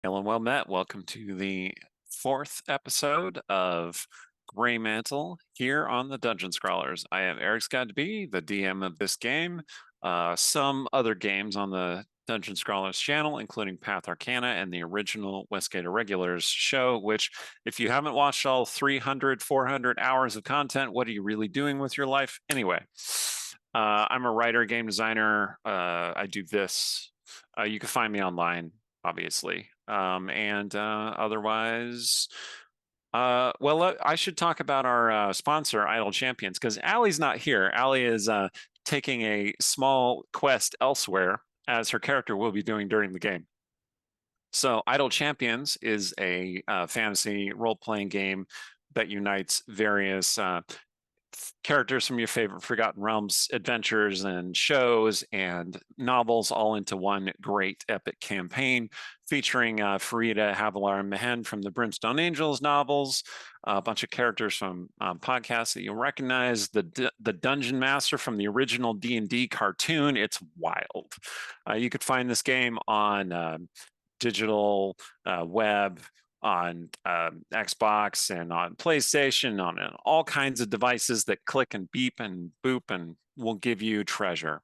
Hello and well met. Welcome to the fourth episode of Greymantle here on the Dungeon Scrawlers. I am Eric Scott B, the DM of this game. Some other games on the Dungeon Scrawlers channel, including Path Arcana and the original Westgate Irregulars show, which, if you haven't watched all 300, 400 hours of content, what are you really doing with your life? Anyway, I'm a writer, game designer. I do this. You can find me online, obviously. And otherwise, I should talk about our sponsor, Idle Champions, because Allie's not here. Allie is taking a small quest elsewhere, as her character will be doing during the game. So, Idle Champions is a fantasy role-playing game that unites various characters from your favorite Forgotten Realms adventures and shows and novels all into one great epic campaign featuring Farida, Havilar, and Mehen from the Brimstone Angels novels, a bunch of characters from podcasts that you'll recognize, the Dungeon Master from the original D&D cartoon. It's wild. You could find this game on digital web, on Xbox and on PlayStation, on all kinds of devices that click and beep and boop and will give you treasure.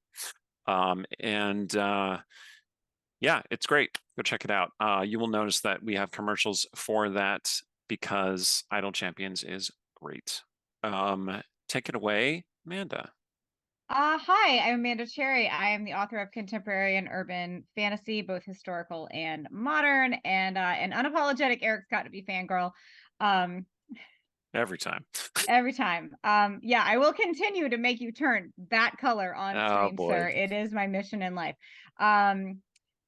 Yeah, it's great. Go check it out. You will notice that we have commercials for that because Idle Champions is great. Take it away, Amanda. Hi, I'm Amanda Cherry. I am the author of contemporary and urban fantasy, both historical and modern, and an unapologetic Eric Scott to be fangirl. Every time. Every time. Yeah, I will continue to make you turn that color on Oh stream, boy. sir. It is my mission in life.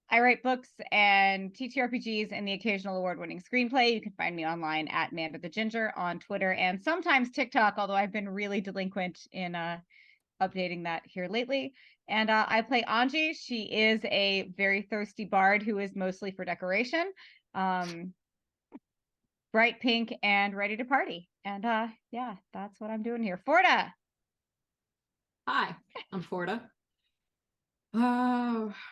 I write books and TTRPGs and the occasional award-winning screenplay. You can find me online at Manda the Ginger on Twitter and sometimes TikTok, although I've been really delinquent in updating that here lately. And I play Anji. She is a very thirsty bard who is mostly for decoration, bright pink and ready to party. And yeah, that's what I'm doing here. Forda. Hi, I'm Forda.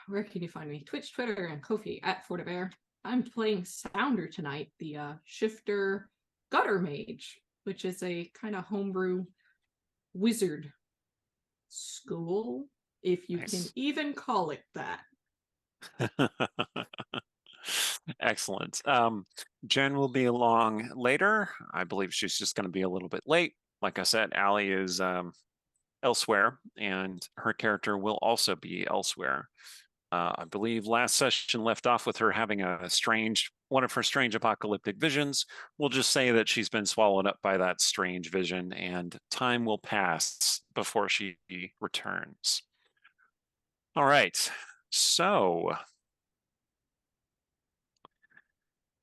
Where can you find me? Twitch, Twitter, and Ko-fi at FordaBear. I'm playing Sounder tonight, the shifter gutter mage, which is a kind of homebrew wizard school, if you can even call it that. Excellent. Jen will be along later. I believe she's just going to be a little bit late. Like I said, Allie is elsewhere, and her character will also be elsewhere. I believe last session left off with her having one of her strange apocalyptic visions. We'll just say that she's been swallowed up by that strange vision, and time will pass before she returns. All right. So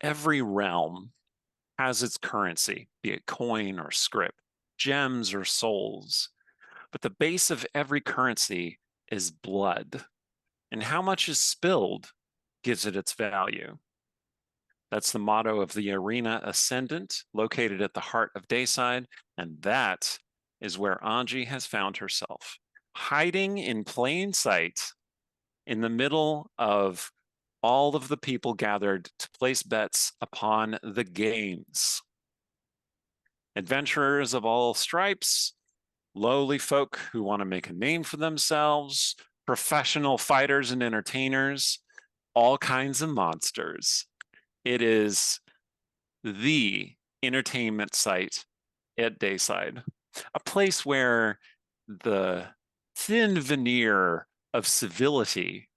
every realm has its currency, be it coin or script, gems or souls. But the base of every currency is blood, and how much is spilled gives it its value. That's the motto of the Arena Ascendant, located at the heart of Dayside, and that is where Anji has found herself, hiding in plain sight in the middle of all of the people gathered to place bets upon the games. Adventurers of all stripes, lowly folk who want to make a name for themselves, professional fighters and entertainers, all kinds of monsters. It is the entertainment site at Dayside, a place where the thin veneer of civility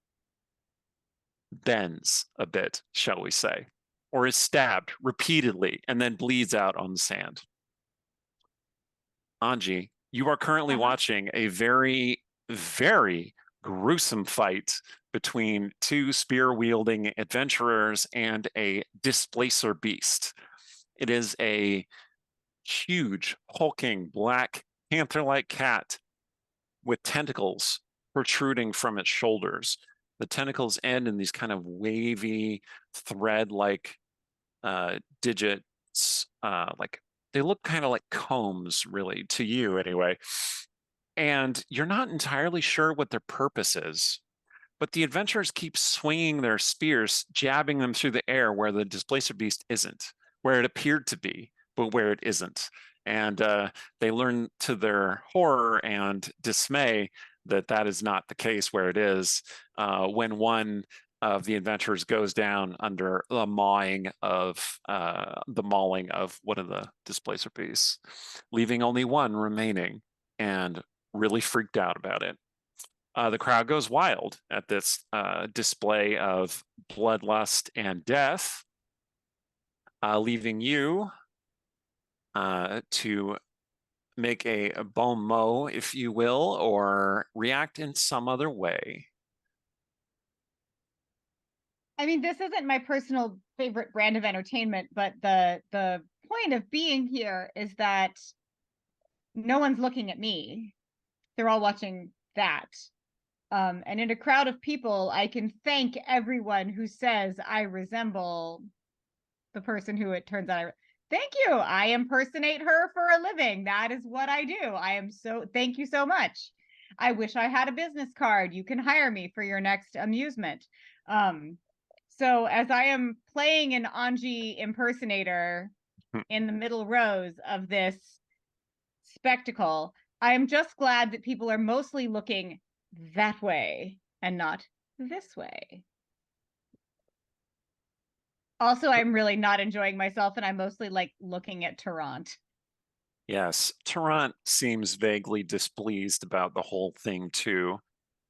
bends a bit, shall we say, or is stabbed repeatedly and then bleeds out on the sand. Anji, you are currently watching a very, very gruesome fight between two spear-wielding adventurers and a displacer beast. It is a huge, hulking, black, panther-like cat with tentacles protruding from its shoulders. The tentacles end in these kind of wavy, thread-like digits, like they look kind of like combs, really, to you anyway. And you're not entirely sure what their purpose is. but the adventurers keep swinging their spears, jabbing them through the air where the displacer beast isn't, where it appeared to be, but where it isn't. And they learn to their horror and dismay that that is not the case where it is, when one of the adventurers goes down under the mauling of one of the displacer beasts, leaving only one remaining, and really freaked out about it. The crowd goes wild at this display of bloodlust and death, leaving you to make a bon mot, if you will, or react in some other way. I mean, this isn't my personal favorite brand of entertainment, but the point of being here is that no one's looking at me. They're all watching that. And in a crowd of people, I can thank everyone who says I resemble the person who it turns out thank you. I impersonate her for a living. That is what I do. Thank you so much. I wish I had a business card. You can hire me for your next amusement. So as I am playing an Anji impersonator in the middle rows of this spectacle, I am just glad that people are mostly looking that way and not this way. Also, I'm really not enjoying myself, and I'm mostly like looking at Tarrant. Yes, Tarrant seems vaguely displeased about the whole thing too.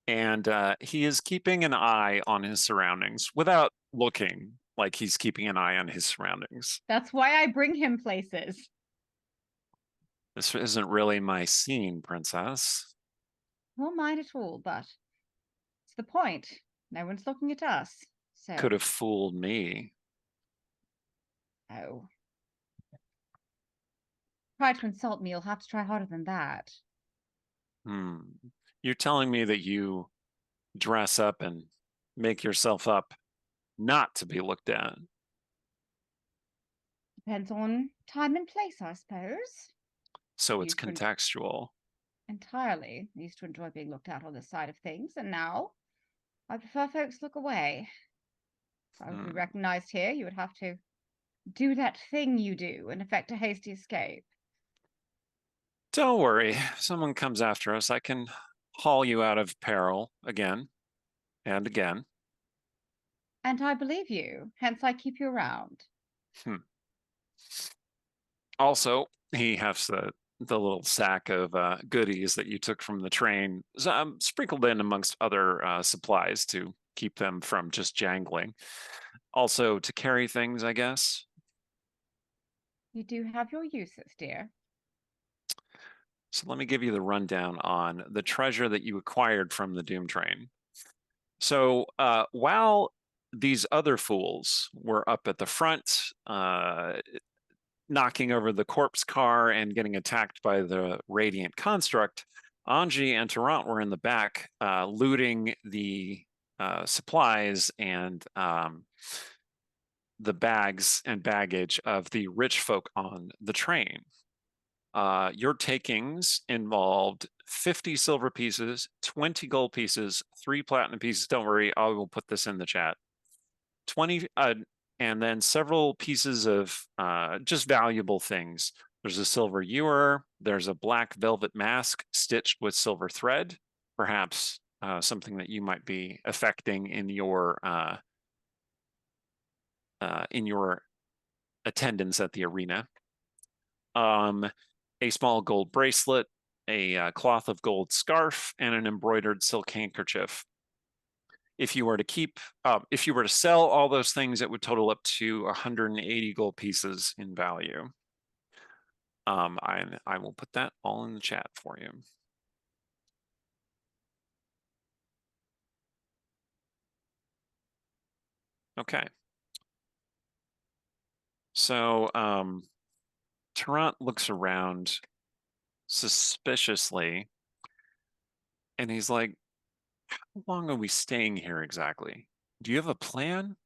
And he is keeping an eye on his surroundings without looking like he's keeping an eye on his surroundings. That's why I bring him places. This isn't really my scene, princess. Not mine at all, but it's the point. No one's looking at us. So Could have fooled me. Oh. Try to insult me, you'll have to try harder than that. You're telling me that you dress up and make yourself up not to be looked at? Depends on time and place, I suppose. So it's contextual. Entirely. I used to enjoy being looked at on this side of things, and now I prefer folks look away. If I would be recognized here, you would have to do that thing you do and effect a hasty escape. Don't worry. If someone comes after us, I can haul you out of peril again and again. And I believe you, hence I keep you around. Also, he has the little sack of goodies that you took from the train, sprinkled in amongst other supplies to keep them from just jangling. Also, to carry things, I guess. You do have your uses, dear. So let me give you the rundown on the treasure that you acquired from the Doom Train. So while these other fools were up at the front, knocking over the corpse car and getting attacked by the Radiant Construct, Anji and Tarrant were in the back, looting the supplies and the bags and baggage of the rich folk on the train. Your takings involved 50 silver pieces, 20 gold pieces, 3 platinum pieces. Don't worry, I will put this in the chat. 20, and then several pieces of just valuable things. There's a silver ewer. There's a black velvet mask stitched with silver thread, perhaps something that you might be affecting in your attendance at the arena. A small gold bracelet, a cloth of gold scarf, and an embroidered silk handkerchief. If you were to sell all those things, it would total up to 180 gold pieces in value. I will put that all in the chat for you. Okay. So Tarrant looks around suspiciously, and he's like, how long are we staying here exactly? Do you have a plan?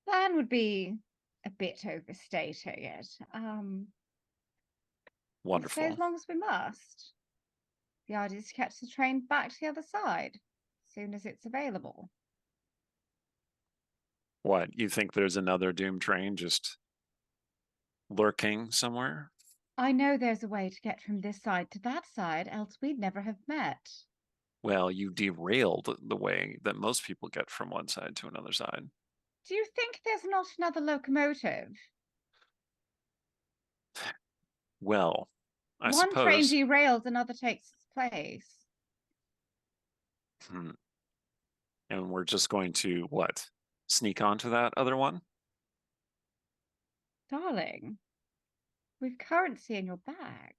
Plan would be a bit overstating it. Wonderful. Stay as long as we must. The idea is to catch the train back to the other side as soon as it's available. What, you think there's another Doom train just lurking somewhere? I know there's a way to get from this side to that side, else we'd never have met. Well, you derailed the way that most people get from one side to another side. Do you think there's not another locomotive? Well, I One train suppose. derails, another takes its place. And we're just going to, what? Sneak onto that other one? Darling, we've currency in your bag.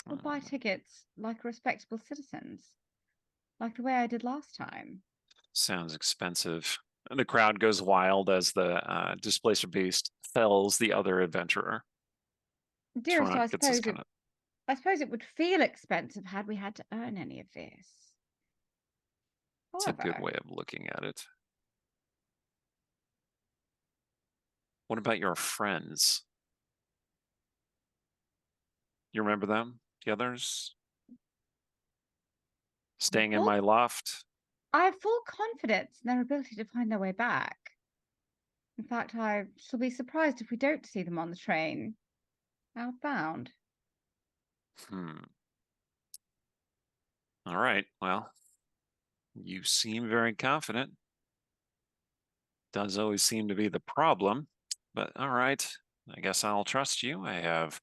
We'll buy tickets like respectable citizens, like the way I did last time. Sounds expensive. And the crowd goes wild as the displacer beast fells the other adventurer. Dearest, Trunk gets this I suppose it would feel expensive had we had to earn any of this. It's a good However, way of looking at it. What about your friends? You remember them? The others? Staying in my loft? I have full confidence in their ability to find their way back. In fact, I shall be surprised if we don't see them on the train, outbound. All right, well, you seem very confident. Does always seem to be the problem, but all right, I guess I'll trust you. I have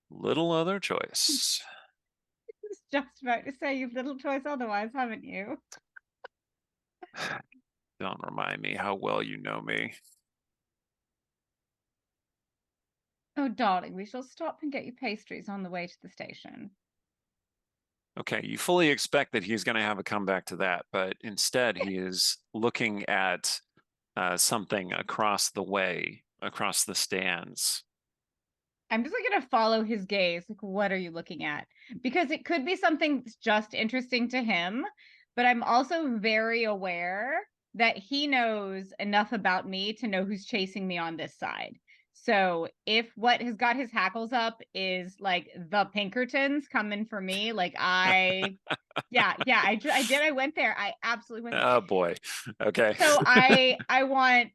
little other choice. I was just about to say you've little choice otherwise, haven't you? Don't remind me how well you know me. Oh, darling, we shall stop and get you pastries on the way to the station. Okay, you fully expect that he's going to have a comeback to that, but instead he is looking at something across the way, across the stands. I'm just like, gonna follow his gaze. Like, what are you looking at? Because it could be something just interesting to him, but I'm also very aware that he knows enough about me to know who's chasing me on this side. So if what has got his hackles up is like the Pinkertons coming for me, like I went there. I absolutely went there. Oh boy. Okay. So I want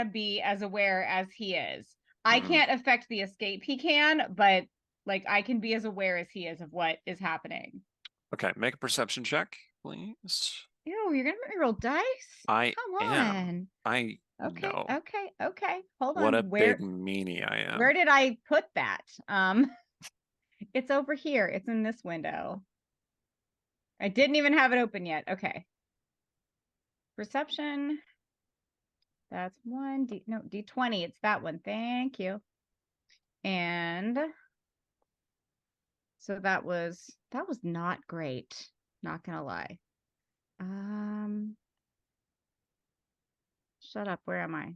to be as aware as he is. I can't affect the escape he can, but like I can be as aware as he is of what is happening. Okay, make a perception check, please. Ew, you're gonna make me roll dice? I Come am. on. I Okay, know. okay. Hold What on. a big meanie I am. Where did I put that? It's over here. It's in this window. I didn't even have it open yet. Okay. Perception. That's one. D20. It's that one. Thank you. And so that was not great. Not gonna lie. Shut up. Where am I?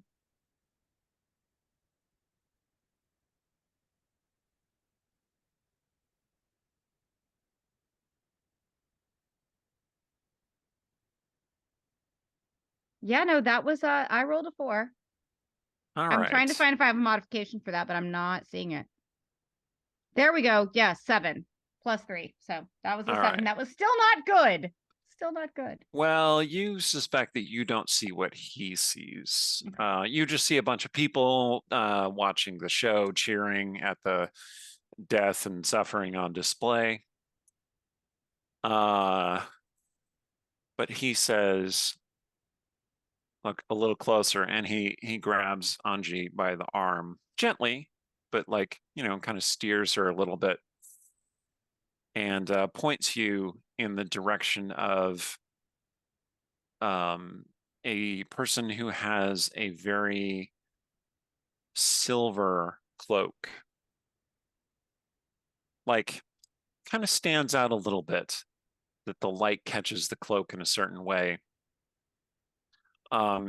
Yeah, no, that was I rolled a 4. I'm trying to find if I have a modification for that, but I'm not seeing it. There we go. Yeah, 7 plus 3. So that was a 7. Right. That was still not good. Still not good. Well, you suspect that you don't see what he sees. You just see a bunch of people watching the show, cheering at the death and suffering on display. But he says, look a little closer, and he grabs Anji by the arm gently, but like, kind of steers her a little bit and points you in the direction of a person who has a very silver cloak. Like, kind of stands out a little bit, that the light catches the cloak in a certain way.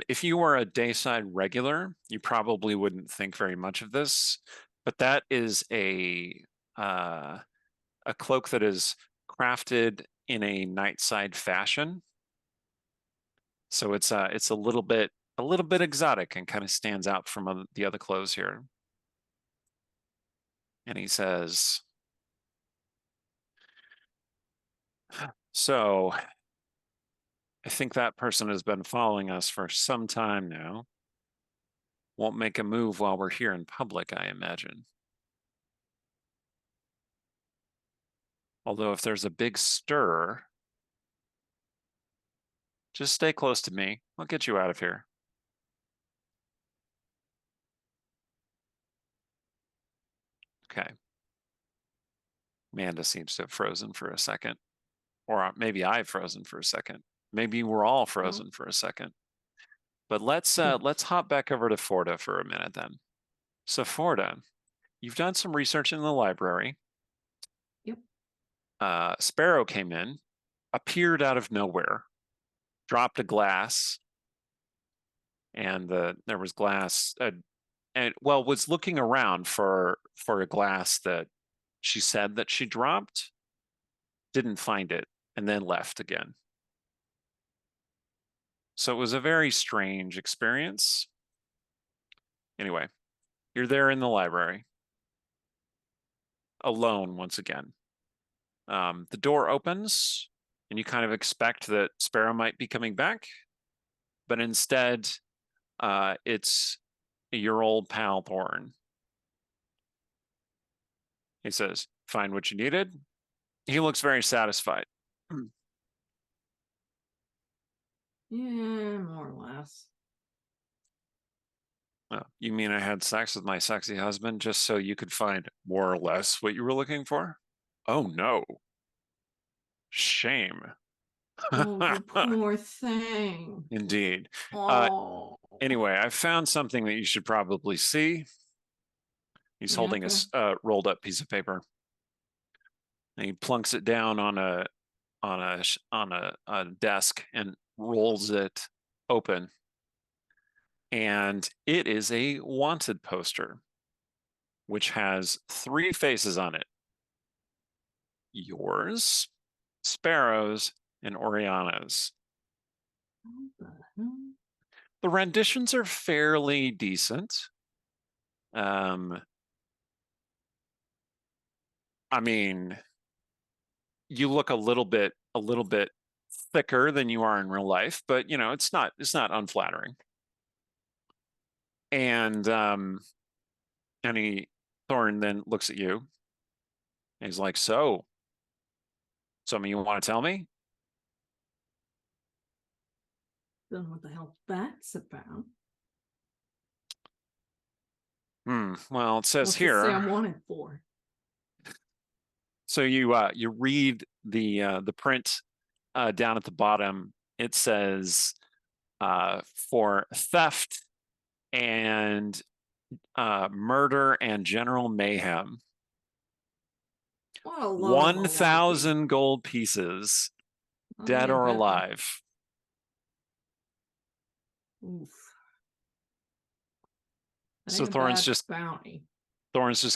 If you were a dayside regular, you probably wouldn't think very much of this, but that is a cloak that is crafted in a nightside fashion. So it's a little bit exotic and kind of stands out from the other clothes here. And he says, So I think that person has been following us for some time now. Won't make a move while we're here in public, I imagine. Although if there's a big stir, just stay close to me. I'll get you out of here. Okay. Amanda seems to have frozen for a second. Or maybe I've frozen for a second. Maybe we're all frozen for a second. But let's hop back over to Forda for a minute then. So Forda, you've done some research in the library. Yep. Sparrow came in, appeared out of nowhere, dropped a glass, and there was glass, and was looking around for a glass that she said that she dropped, didn't find it, and then left again. So it was a very strange experience. Anyway, you're there in the library, alone once again. The door opens, and you kind of expect that Sparrow might be coming back, but instead, it's your old pal Thorn. He says, "Find what you needed." He looks very satisfied. Yeah, more or less. You mean I had sex with my sexy husband just so you could find more or less what you were looking for? Oh no. Shame. Oh, the poor thing. Indeed. Oh. Anyway, I found something that you should probably see. He's holding a rolled up piece of paper. And he plunks it down on a desk and rolls it open. And it is a wanted poster, which has 3 faces on it. Yours, Sparrow's, and Oriana's. The renditions are fairly decent. I mean, you look a little bit thicker than you are in real life, but you know, it's not unflattering. And Thorn then looks at you. And he's like, "So, something you want to tell me?" Don't know what the hell that's about. Well, it says What's here. What's Sam wanted for? So you read the print down at the bottom. It says for theft and murder and general mayhem. What a load 1,000 gold pieces, dead or alive. Oof. So Thorn's just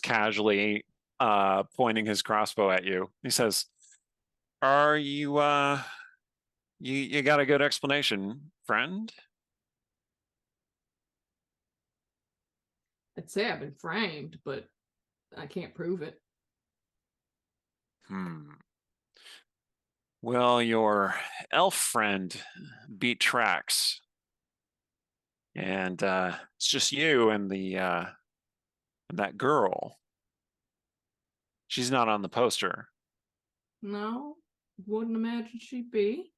casually pointing his crossbow at you. He says, "Are you you got a good explanation, friend?" I'd say I've been framed, but I can't prove it. Well, your elf friend beat tracks. And it's just you and that girl. She's not on the poster. No, wouldn't imagine she'd be.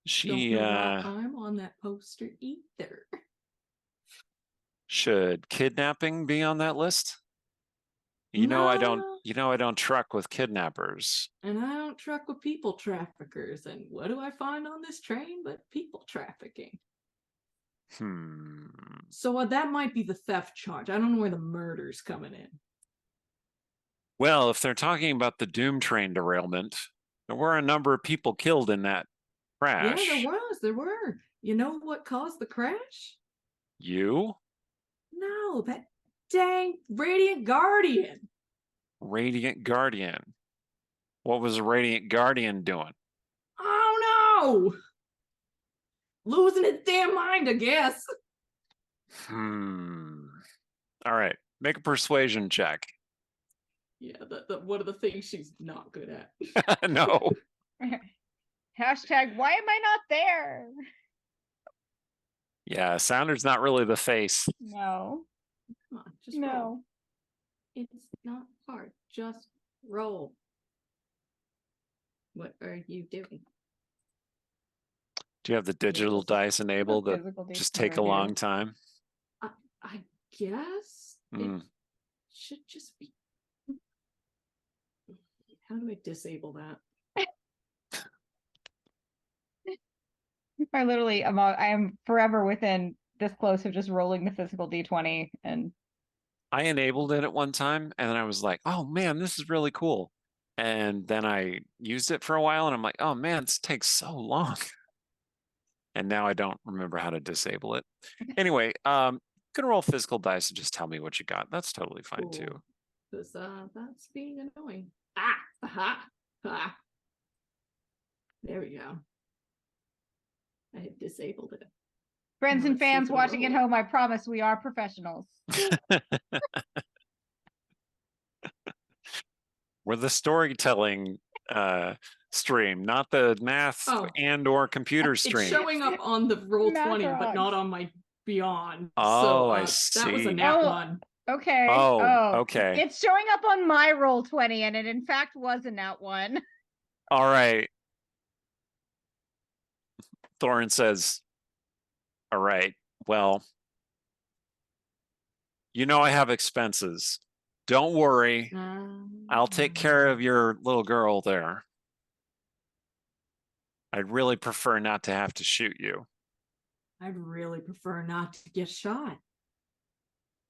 She don't know why I'm on that poster either. Should kidnapping be on that list? You know I don't truck with kidnappers. And I don't truck with people traffickers. And what do I find on this train but people trafficking? So that might be the theft charge. I don't know where the murder's coming in. Well, if they're talking about the Doom train derailment, there were a number of people killed in that crash. Yeah, there were. You know what caused the crash? You? No, that dang Radiant Guardian. Radiant Guardian. What was a Radiant Guardian doing? Oh no! Losing its damn mind, I guess. All right, make a persuasion check. Yeah, one of the things she's not good at. No. Hashtag, why am I not there? Yeah, Sounder's not really the face. No. Come on, just roll. No. It's not hard. Just roll. What are you doing? Do you have the digital dice enabled that Physical dice just take a never do. long time? I guess it should just be. How do I disable that? I am forever within this close of just rolling the physical d20 and I enabled it at one time and then I was like, oh man, this is really cool. And then I used it for a while and I'm like, oh man, this takes so long. And now I don't remember how to disable it. Anyway, you can roll physical dice and just tell me what you got. That's totally fine too. Because that's being annoying. Aha! There we go. I had disabled it. friends Now and let's see if fans it'll watching at roll. home, I promise we are professionals. We're the storytelling stream, not the math and or computer stream. It's showing up on the roll 20, Math but not on my Beyond. Oh, so I that was a see. nat one. Okay. Oh, okay. It's showing up on my roll 20, and it in fact was a nat one. All right. Thorin says, all right, well, you know I have expenses. Don't worry. I'll take care of your little girl there. I'd really prefer not to have to shoot you. I'd really prefer not to get shot.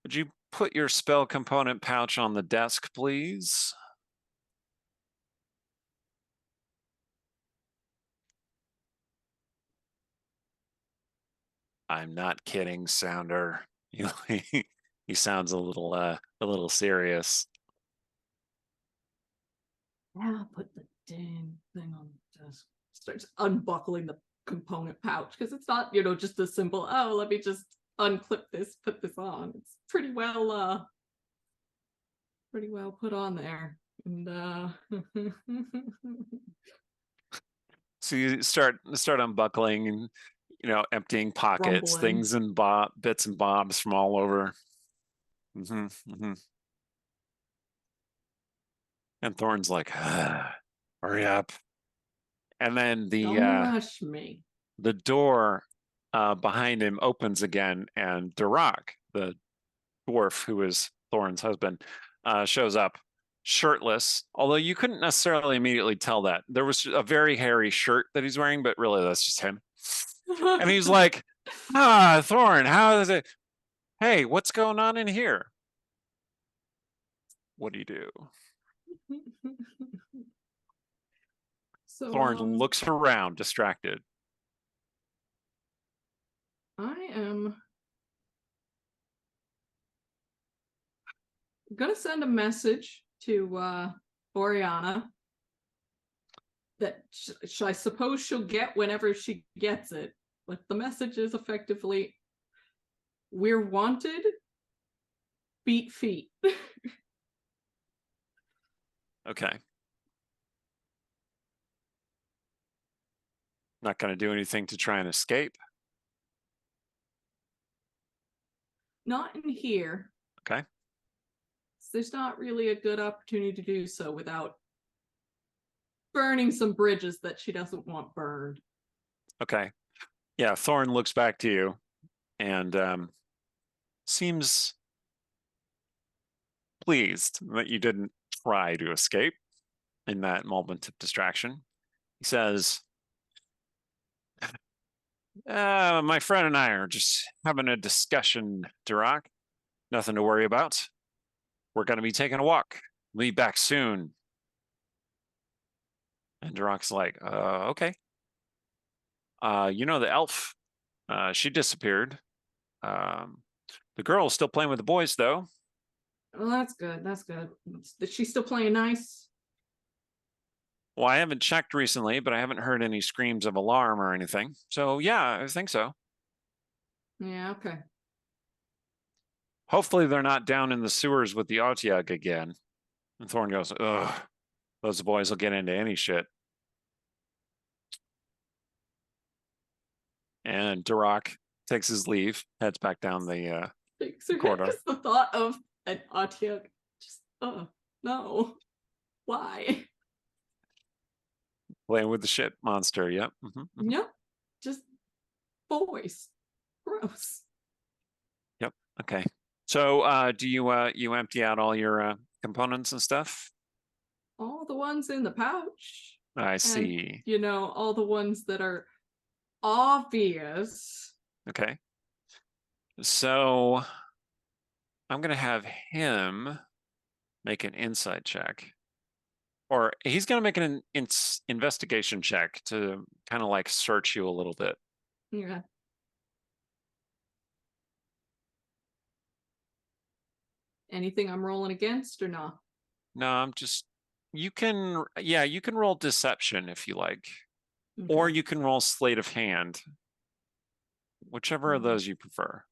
Would you put your spell component pouch on the desk, please? I'm not kidding, Sounder. He sounds a little serious. Yeah, put the dang thing on the desk. Starts unbuckling the component pouch because it's not, just a simple, oh, let me just unclip this, put this on. It's pretty well put on there. And So you start unbuckling and emptying pockets, Rumbling. things and bits and bobs from all over. And Thorn's like, hurry up. And then don't rush me. The door behind him opens again, and Durak, the dwarf who is Thorn's husband, shows up shirtless, although you couldn't necessarily immediately tell that. There was a very hairy shirt that he's wearing, but really that's just him. And he's like, Thorn, how is it? Hey, what's going on in here? What do you do? So Thorn looks around, distracted. I am gonna send a message to Oriana that I suppose she'll get whenever she gets it. But the message is effectively, we're wanted, beat feet. Okay. Not going to do anything to try and escape. Not in here. Okay. There's not really a good opportunity to do so without burning some bridges that she doesn't want burned. Okay. Yeah, Thorn looks back to you and seems pleased that you didn't try to escape in that moment of distraction. He says, my friend and I are just having a discussion, Durak. Nothing to worry about. We're going to be taking a walk. We'll be back soon. And Durak's like, okay. The elf, she disappeared. The girl's still playing with the boys, though. Well, that's good. That's good. Is she still playing nice? Well, I haven't checked recently, but I haven't heard any screams of alarm or anything. So, yeah, I think so. Yeah, okay. Hopefully they're not down in the sewers with the Otyug again. And Thorn goes, ugh, those boys will get into any shit. And Duroc takes his leave, heads back down the Shakes her corridor. head because the thought of an Atia just, no. Why? Playing with the shit monster. Yep. Yep. Just boys. Gross. Yep. Okay. So do you empty out all your components and stuff? All the ones in the pouch. I And, see. all the ones that are obvious. Okay. So I'm gonna have him make an insight check. Or he's gonna make an investigation check to kind of like search you a little bit. Yeah. Anything I'm rolling against or not? No, I'm just you can roll deception if you like. Okay. Or you can roll sleight of hand. Whichever of those you prefer.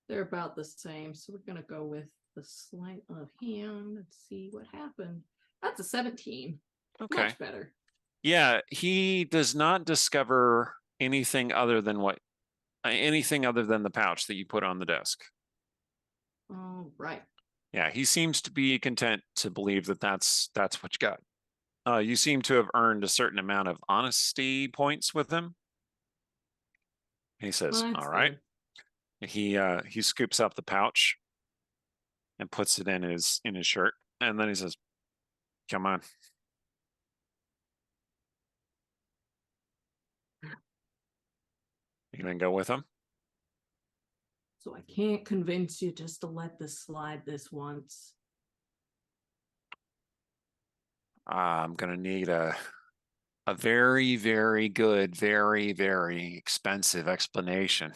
They're about the same, so we're gonna go with the sleight of hand. Let's see what happened. That's a 17. Okay. Much better. Yeah, he does not discover anything other than the pouch that you put on the desk. All right. Yeah, he seems to be content to believe that that's what you got. You seem to have earned a certain amount of honesty points with him. He says, Well, "All right." good. He scoops up the pouch and puts it in his shirt, and then he says, "Come on." You gonna go with him? So I can't convince you just to let this slide this once. I'm gonna need a very, very good, very, very expensive explanation.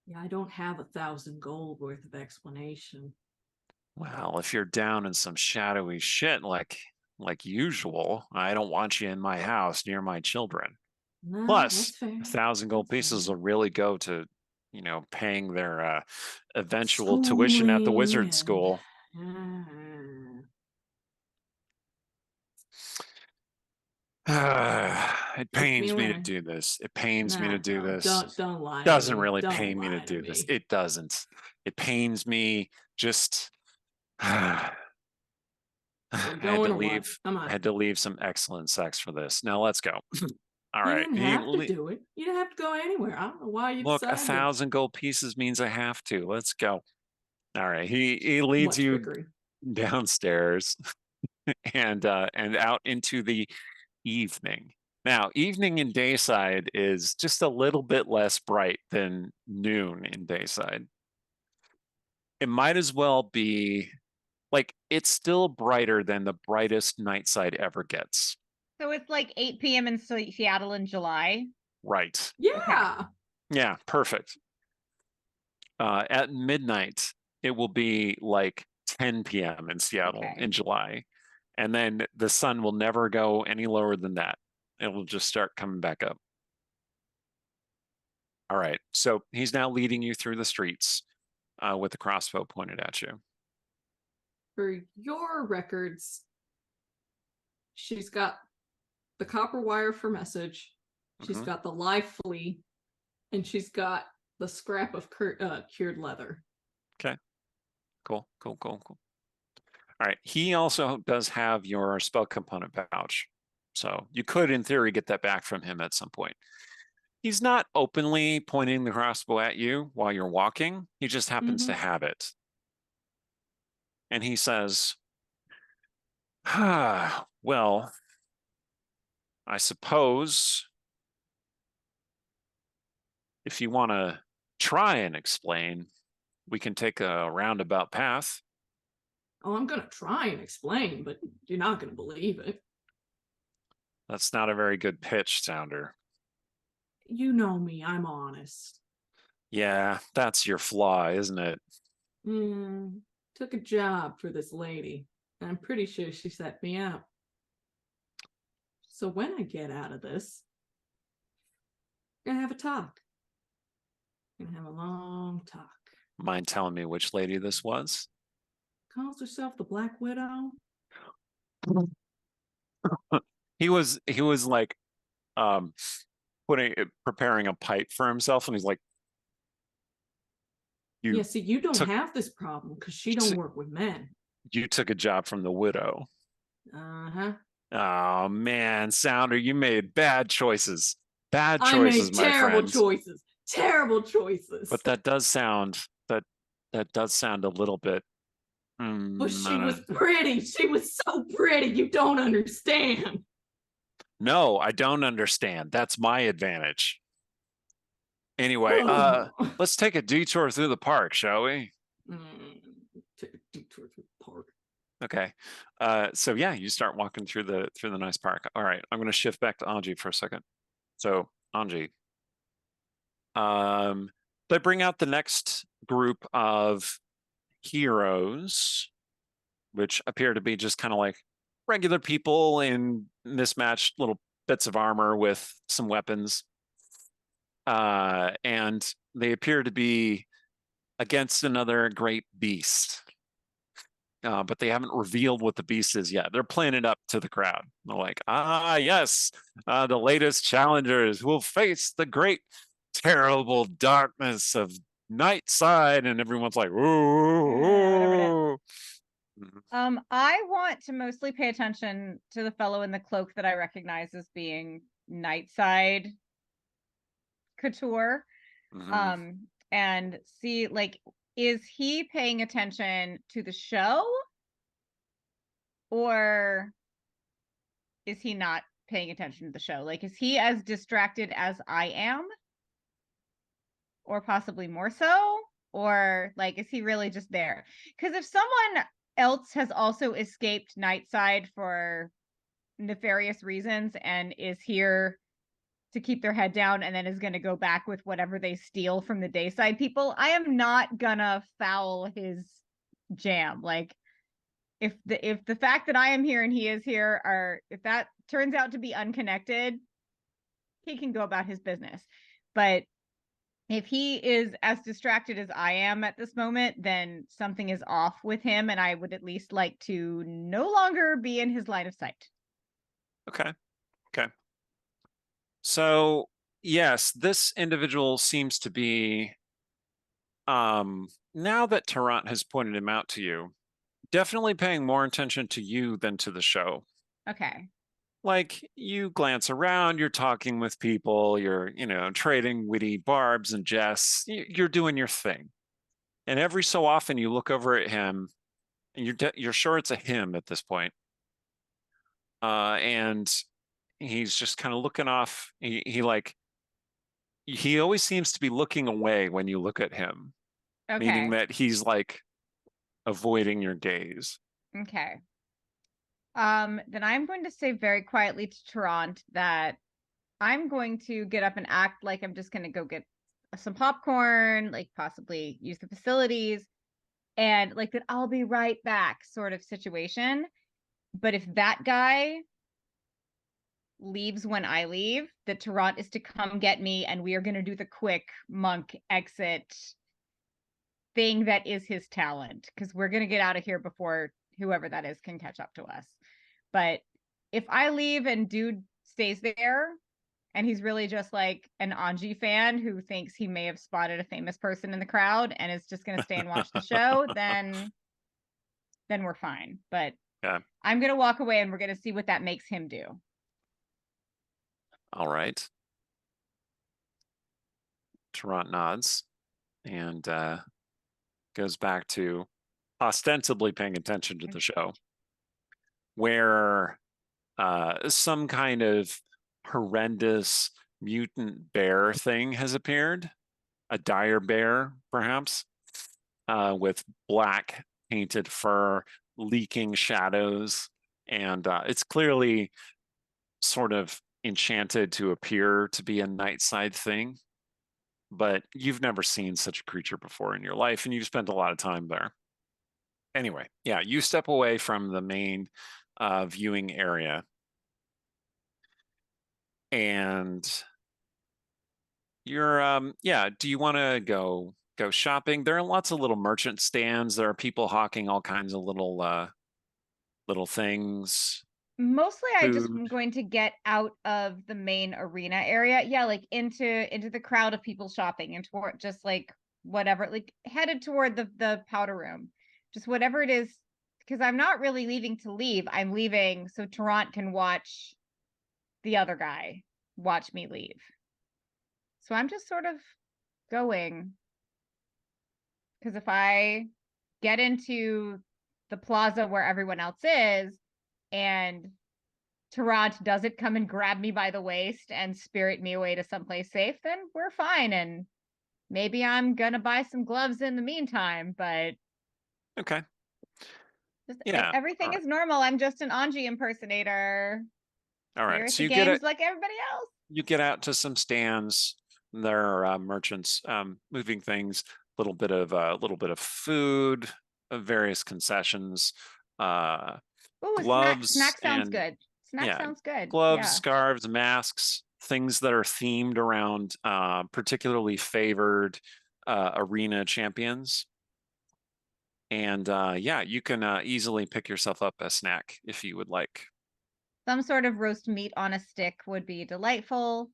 Yeah, I don't have 1,000 gold worth of explanation. Well, if you're down in some shadowy shit like usual, I don't want you in my house near my children. No, Plus, that's fair. 1,000 gold That's pieces fair. will really go to, paying their eventual tuition at the wizard school. It pains me to do this. It pains me to do this. Don't lie. Doesn't to me. really Don't pain me to lie do me. this. It doesn't. It pains me just. We're going or what? Come on. I had to leave some excellent sex for this. Now let's go. All right. You didn't have to do it. You didn't have to go anywhere. I don't know why you Look, decided. 1,000 gold pieces means I have to. Let's go. All right. He leads you downstairs and out into the evening. Now, evening in Dayside is just a little bit less bright than noon in Dayside. It might as well be like it's still brighter than the brightest Nightside ever gets. So it's like 8 p.m. in Seattle in July. Right. Yeah. Okay. Yeah, perfect. At midnight, it will be like 10 p.m. in Seattle in July. And then the sun will never go any lower than that. It will just start coming back up. All right. So he's now leading you through the streets with the crossbow pointed at you. For your records, she's got the copper wire for message. She's got the live flea, and she's got the scrap of cured leather. Okay. Cool. All right. He also does have your spell component pouch. So you could, in theory, get that back from him at some point. He's not openly pointing the crossbow at you while you're walking. He just happens to have it. And he says, well, I suppose if you want to try and explain, we can take a roundabout path. Oh, I'm going to try and explain, but you're not going to believe it. That's not a very good pitch, Sounder. You know me, I'm honest. Yeah, that's your flaw, isn't it? Took a job for this lady, and I'm pretty sure she set me up. So when I get out of this, we're going to have a talk. We're going to have a long talk. Mind telling me which lady this was? Calls herself the Black Widow. He was like preparing a pipe for himself, and he's like, Yeah, see, you don't took have this problem because she don't work with men. you took a job from the widow. Uh-huh. Oh man, Sounder, you made bad choices. Bad I choices, made my terrible friends. choices. Terrible choices. But that does sound a little bit. But she was pretty. She was so pretty. You don't understand. No, I don't understand. That's my advantage. Anyway, let's take a detour through the park, shall we? Take a detour through the park. Okay. So yeah, you start walking through the nice park. All right, I'm going to shift back to Anji for a second. So Anji, they bring out the next group of heroes, which appear to be just kind of like regular people in mismatched little bits of armor with some weapons. And they appear to be against another great beast. But they haven't revealed what the beast is yet. They're playing it up to the crowd. They're like, yes, the latest challengers will face the great, terrible darkness of night side. And everyone's like, ooh. I want to mostly pay attention to the fellow in the cloak that I recognize as being Nightside Couture. And see, like, is he paying attention to the show? Or is he not paying attention to the show? Like, is he as distracted as I am? Or possibly more so? Or, like, is he really just there? Because if someone else has also escaped Nightside for nefarious reasons and is here to keep their head down and then is going to go back with whatever they steal from the Dayside people, I am not gonna foul his jam. Like, if the fact that I am here and he is here if that turns out to be unconnected, he can go about his business. But if he is as distracted as I am at this moment, then something is off with him, and I would at least like to no longer be in his line of sight. Okay. So yes, this individual seems to be, now that Tarrant has pointed him out to you, definitely paying more attention to you than to the show. Okay. Like, you glance around, you're talking with people, you're, trading witty barbs and jests, you're doing your thing. And every so often you look over at him and you're sure it's a him at this point. And he's just kind of looking off. He always seems to be looking away when you look at him. Okay. Meaning that he's like avoiding your gaze. Okay. Then I'm going to say very quietly to Tarrant that I'm going to get up and act like I'm just going to go get some popcorn, like possibly use the facilities, and like that I'll be right back sort of situation. But if that guy leaves when I leave, that Tarrant is to come get me, and we are going to do the quick monk exit thing that is his talent, because we're going to get out of here before whoever that is can catch up to us. But if I leave and dude stays there and he's really just like an Anji fan who thinks he may have spotted a famous person in the crowd and is just going to stay and watch the show, then we're fine. But yeah. I'm going to walk away and we're going to see what that makes him do. All right. Tarrant nods and goes back to ostensibly paying attention to the show, where some kind of horrendous mutant bear thing has appeared, a dire bear, perhaps, with black painted fur, leaking shadows, and it's clearly sort of enchanted to appear to be a nightside thing. But you've never seen such a creature before in your life, and you've spent a lot of time there. Anyway, yeah, you step away from the main viewing area, and you're do you want to go shopping? There are lots of little merchant stands. There are people hawking all kinds of little things. Mostly I just food? am going to get out of the main arena area. Yeah, like into the crowd of people shopping and toward just like whatever, like headed toward the powder room. Just whatever it is, because I'm not really leaving to leave. I'm leaving so Tarrant can watch the other guy watch me leave. So I'm just sort of going. Because if I get into the plaza where everyone else is and Tarrant doesn't come and grab me by the waist and spirit me away to someplace safe, then we're fine. And maybe I'm gonna buy some gloves in the meantime, but Okay. just Yeah. everything is normal. I'm just an Anji impersonator All here right. at So the games like everybody else. you get out to some stands. There are merchants moving things, a little bit of food, various concessions, Ooh, gloves snack sounds and good. Snack yeah, sounds good. gloves, Yeah. scarves, masks, things that are themed around particularly favored arena champions. And yeah, you can easily pick yourself up a snack if you would like. Some sort of roast meat on a stick would be delightful.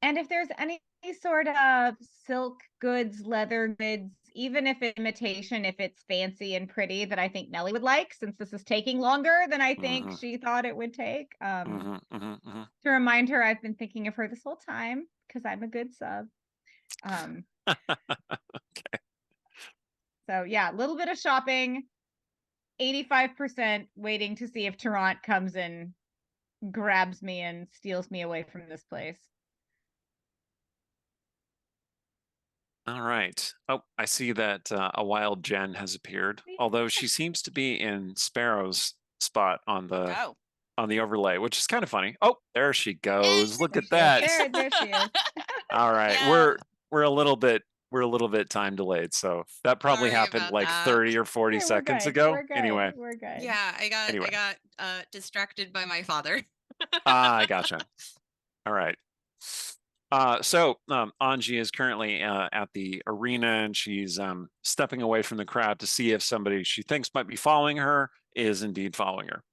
And if there's any sort of silk goods, leather goods, even if it's imitation, if it's fancy and pretty, that I think Nellie would like, since this is taking longer than I think she thought it would take. To remind her, I've been thinking of her this whole time because I'm a good sub. Okay. So yeah, a little bit of shopping, 85% waiting to see if Tarrant comes and grabs me and steals me away from this place. All right. Oh, I see that a wild Jen has appeared, although she seems to be in Sparrow's spot on the overlay, which is kind of funny. Oh, there she goes. Look at that. There she is. All right. Yeah. We're a little bit time delayed, so that probably Sorry happened about like that. 30 or 40 Hey, seconds good. ago. We're good. Anyway. We're good. Yeah, I Anyway. got distracted by my father. I gotcha. All right. So Anji is currently at the arena and she's stepping away from the crowd to see if somebody she thinks might be following her is indeed following her.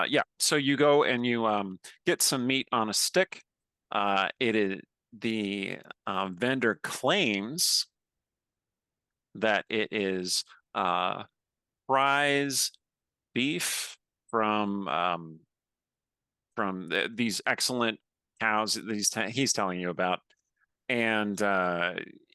Yeah, so you go and you get some meat on a stick. It is the vendor claims that it is prize beef from these excellent cows that he's telling you about, and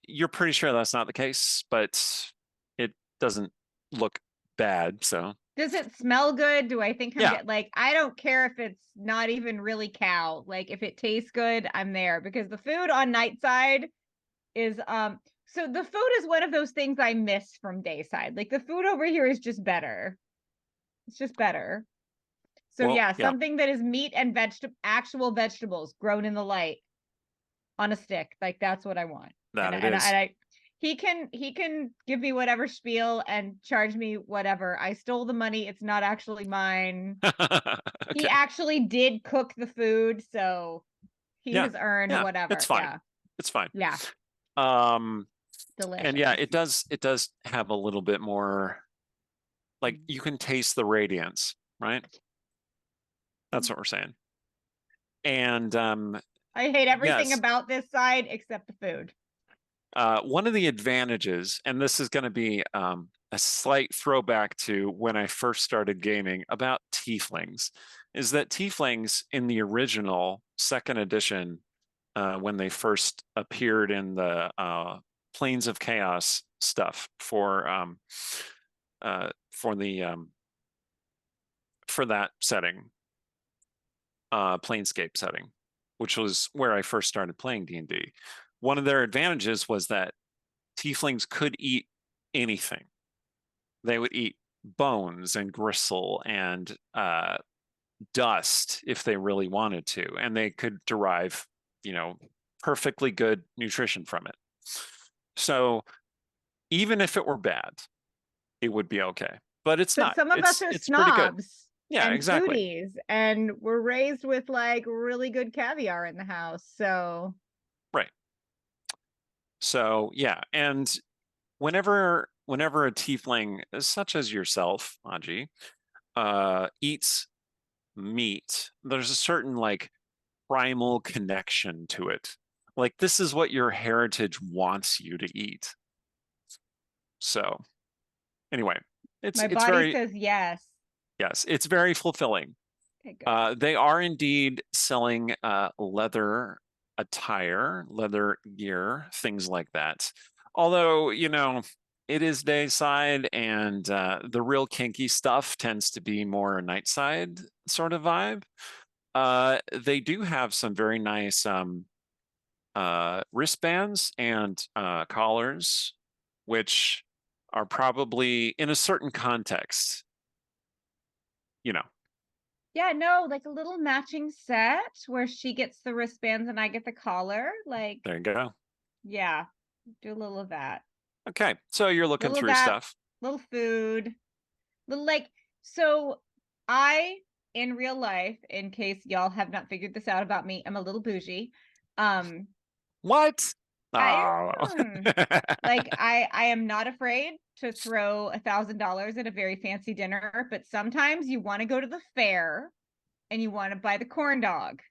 you're pretty sure that's not the case, but it doesn't look bad. So does it smell good? Do I think yeah, like, I don't care if it's not even really cow. Like if it tastes good, I'm there, because the food on Nightside is so the food is one of those things I miss from Dayside. Like the food over here is just better. It's just better. So well, yeah, yeah, something that is meat and actual vegetables grown in the light on a stick. Like that's what I want. that And it is. he can give me whatever spiel and charge me whatever. I stole the money. It's not actually mine. He Okay. actually did cook the food, so he has earned whatever. It's fine. Yeah. It's fine. Yeah. And yeah, Delicious. it does have a little bit more, like you can taste the radiance, right? That's what we're saying. And I hate everything yes, about this side except the food. one of the advantages, and this is going to be a slight throwback to when I first started gaming about tieflings, is that tieflings in the original second edition, when they first appeared in the Planes of Chaos stuff for that setting, Planescape setting, which was where I first started playing D&D. One of their advantages was that tieflings could eat anything. They would eat bones and gristle and dust if they really wanted to, and they could derive, perfectly good nutrition from it. So even if it were bad, it would be okay. But it's not. Some of us are it's pretty good. snobs. Yeah, and exactly. foodies, and we're raised with like really good caviar in the house. So right. So yeah, and whenever a tiefling such as yourself, Aji, eats meat, there's a certain like primal connection to it. Like this is what your heritage wants you to eat. So anyway, My it's body very says yes. yes, it's very fulfilling. Okay, good. They are indeed selling leather attire, leather gear, things like that. Although, you know, it is dayside and the real kinky stuff tends to be more a nightside sort of vibe. They do have some very nice wristbands and collars, which are probably in a certain context, you know. Yeah, no, like a little matching set where she gets the wristbands and I get the collar. Like, There you go. yeah, do a little of that. Okay, so you're looking Little of through that, stuff. little food, little like, so I, in real life, in case y'all have not figured this out about me, I'm a little bougie. What? I Oh. like I am not afraid to throw $1,000 at a very fancy dinner, but sometimes you want to go to the fair and you want to buy the corn dog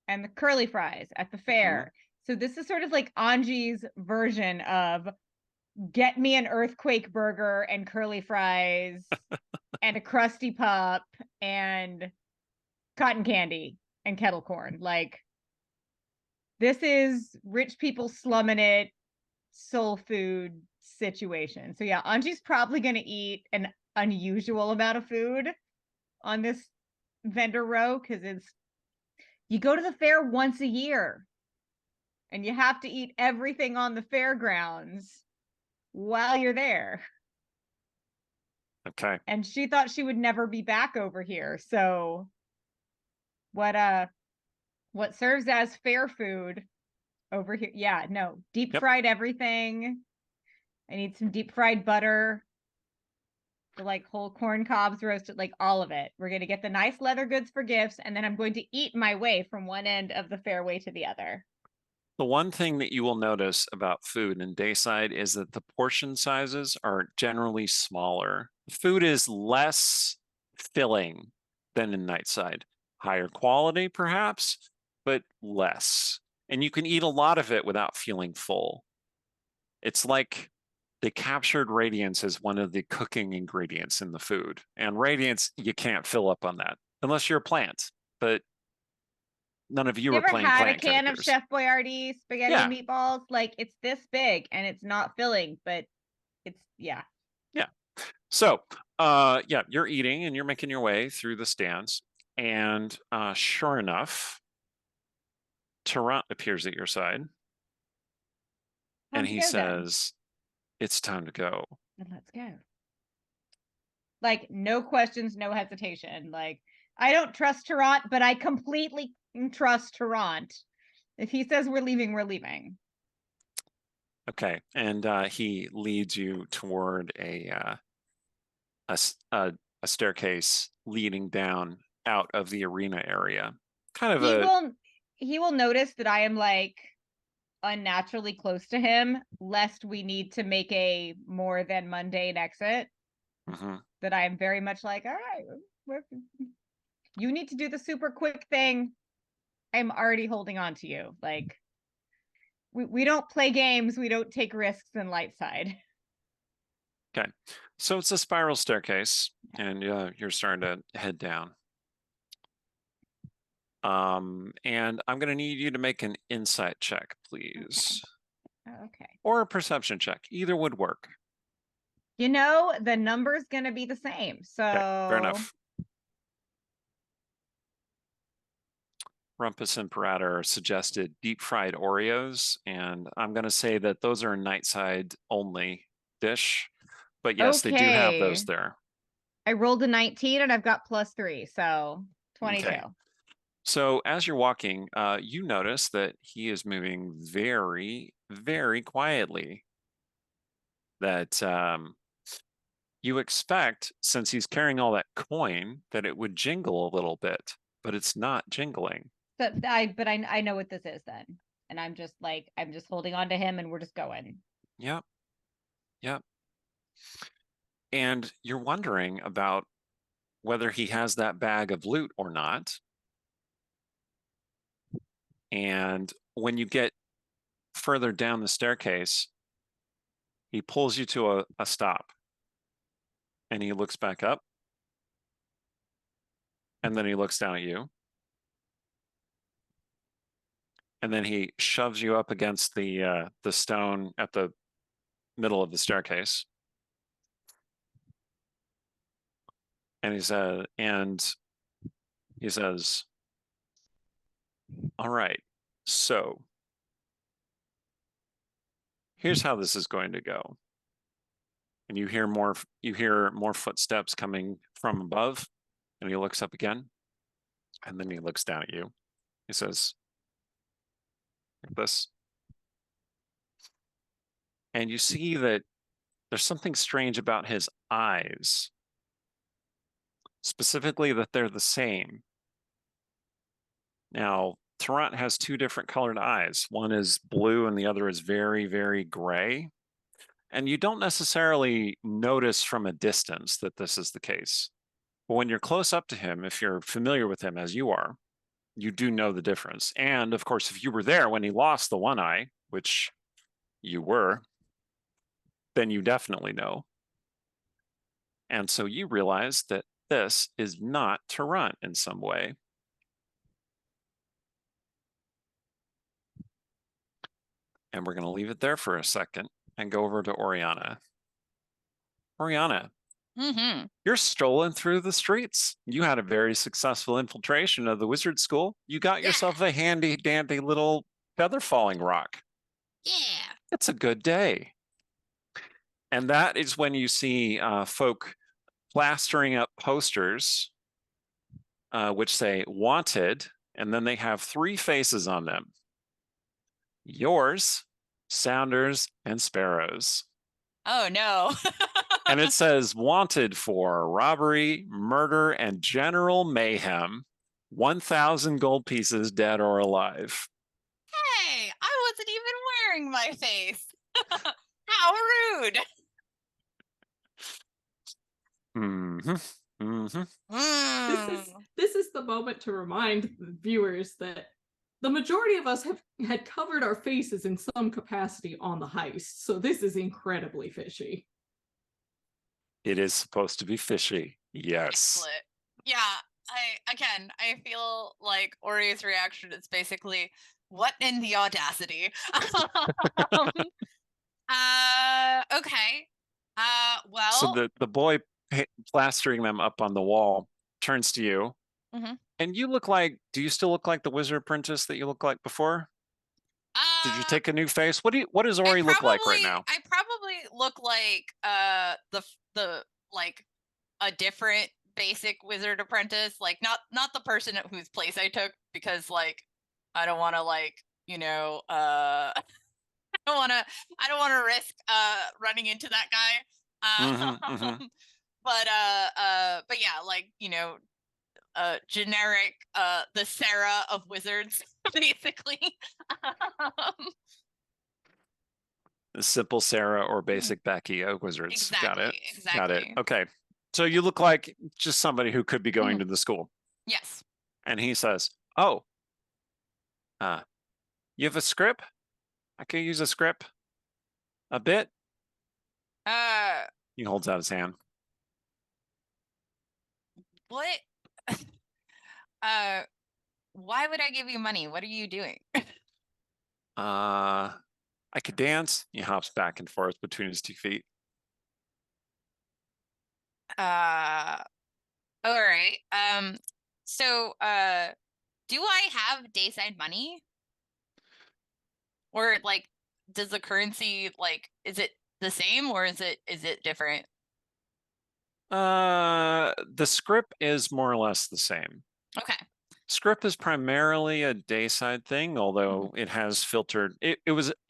and the curly fries at the fair. So this is sort of like Anji's version of get me an earthquake burger and curly fries and a crusty pup and cotton candy and kettle corn. Like this is rich people slumming it, soul food situation. So yeah, Anji's probably going to eat an unusual amount of food on this vendor row because it's you go to the fair once a year and you have to eat everything on the fairgrounds while you're there. Okay. And she thought she would never be back over here. So what serves as fair food over here? Yeah, no, deep fried everything. I need some deep fried butter. The like whole corn cobs roasted, like all of it. We're going to get the nice leather goods for gifts, and then I'm going to eat my way from one end of the fairway to the other. The one thing that you will notice about food in Dayside is that the portion sizes are generally smaller. Food is less filling than in Nightside. Higher quality, perhaps, but less. And you can eat a lot of it without feeling full. It's like they captured radiance as one of the cooking ingredients in the food. And radiance, you can't fill up on that unless you're a plant. But none of you You are ever playing had a plant can characters. of Chef Boyardee spaghetti Yeah. and meatballs? Like it's this big and it's not filling, but it's yeah. Yeah. So yeah, you're eating and you're making your way through the stands. And sure enough, Tarant appears at your side. And he says, it's time to go. Then let's go. Like no questions, no hesitation. Like I don't trust Tarant, but I completely trust Tarant. If he says we're leaving, we're leaving. Okay, and he leads you toward a staircase leading down out of the arena area. Kind of He will notice that I am like unnaturally close to him, lest we need to make a more than mundane exit. That I am very much like, all right, you need to do the super quick thing. I'm already holding on to you. Like we don't play games, we don't take risks in light side. Okay, so it's a spiral staircase, and you're starting to head down. And I'm going to need you to make an insight check, please. Okay. Or a perception check. Either would work. You know, the number's going to be the same. So okay, fair enough. Rumpus and Paratter suggested deep fried Oreos, and I'm going to say that those are a nightside only dish. But yes, they do have those there. I rolled a 19 and I've got +3, so 22. Okay. So as you're walking, you notice that he is moving very, very quietly. That you expect, since he's carrying all that coin, that it would jingle a little bit, but it's not jingling. But I know what this is then. And I'm just holding on to him and we're just going. Yep. Yep. And you're wondering about whether he has that bag of loot or not. And when you get further down the staircase, he pulls you to a stop. And he looks back up. And then he looks down at you. And then he shoves you up against the stone at the middle of the staircase. And he says, all right, so here's how this is going to go. And you hear more footsteps coming from above, and he looks up again, and then he looks down at you. He says, like this. And you see that there's something strange about his eyes. Specifically that they're the same. Now, Tarant has two different colored eyes. One is blue and the other is very, very gray. And you don't necessarily notice from a distance that this is the case. But when you're close up to him, if you're familiar with him as you are, you do know the difference. And of course, if you were there when he lost the one eye, which you were, then you definitely know. And so you realize that this is not Tarant in some way. And we're going to leave it there for a second and go over to Oriana. Oriana, you're strolling through the streets. You had a very successful infiltration of the wizard school. You got yourself a handy dandy little feather falling rock. Yeah. It's a good day. And that is when you see folk plastering up posters which say wanted, and then they have 3 faces on them. Yours, Sounders, and Sparrows. Oh, no. And it says wanted for robbery, murder, and general mayhem. 1,000 gold pieces, dead or alive. Hey, I wasn't even wearing my face. How rude. This is the moment to remind the viewers that the majority of us had covered our faces in some capacity on the heist, so this is incredibly fishy. It is supposed to be fishy. Yes. Excellent. Yeah, I feel like Ori's reaction is basically, what in the audacity? Okay. Well. So the boy plastering them up on the wall turns to you. And you look like, do you still look like the wizard apprentice that you looked like before? Did you take a new face? What does Ori look like right now? I probably look like the like a different basic wizard apprentice, like not the person at whose place I took, because like I don't want to like, you know, I don't want to risk running into that guy. But yeah, like, you know, generic the Sarah of wizards, basically. The simple Sarah or basic Becky of wizards. Exactly, Got it. exactly. Got it. Okay. So you look like just somebody who could be going to the school. Yes. And he says, oh, you have a script? I could use a script. A bit? He holds out his hand. What? Why would I give you money? What are you doing? I could dance. He hops back and forth between his 2 feet. All right. So do I have dayside money? Or like, does the currency, like, is it the same or is it different? The script is more or less the same. Okay. Script is primarily a dayside thing, although it has filtered. It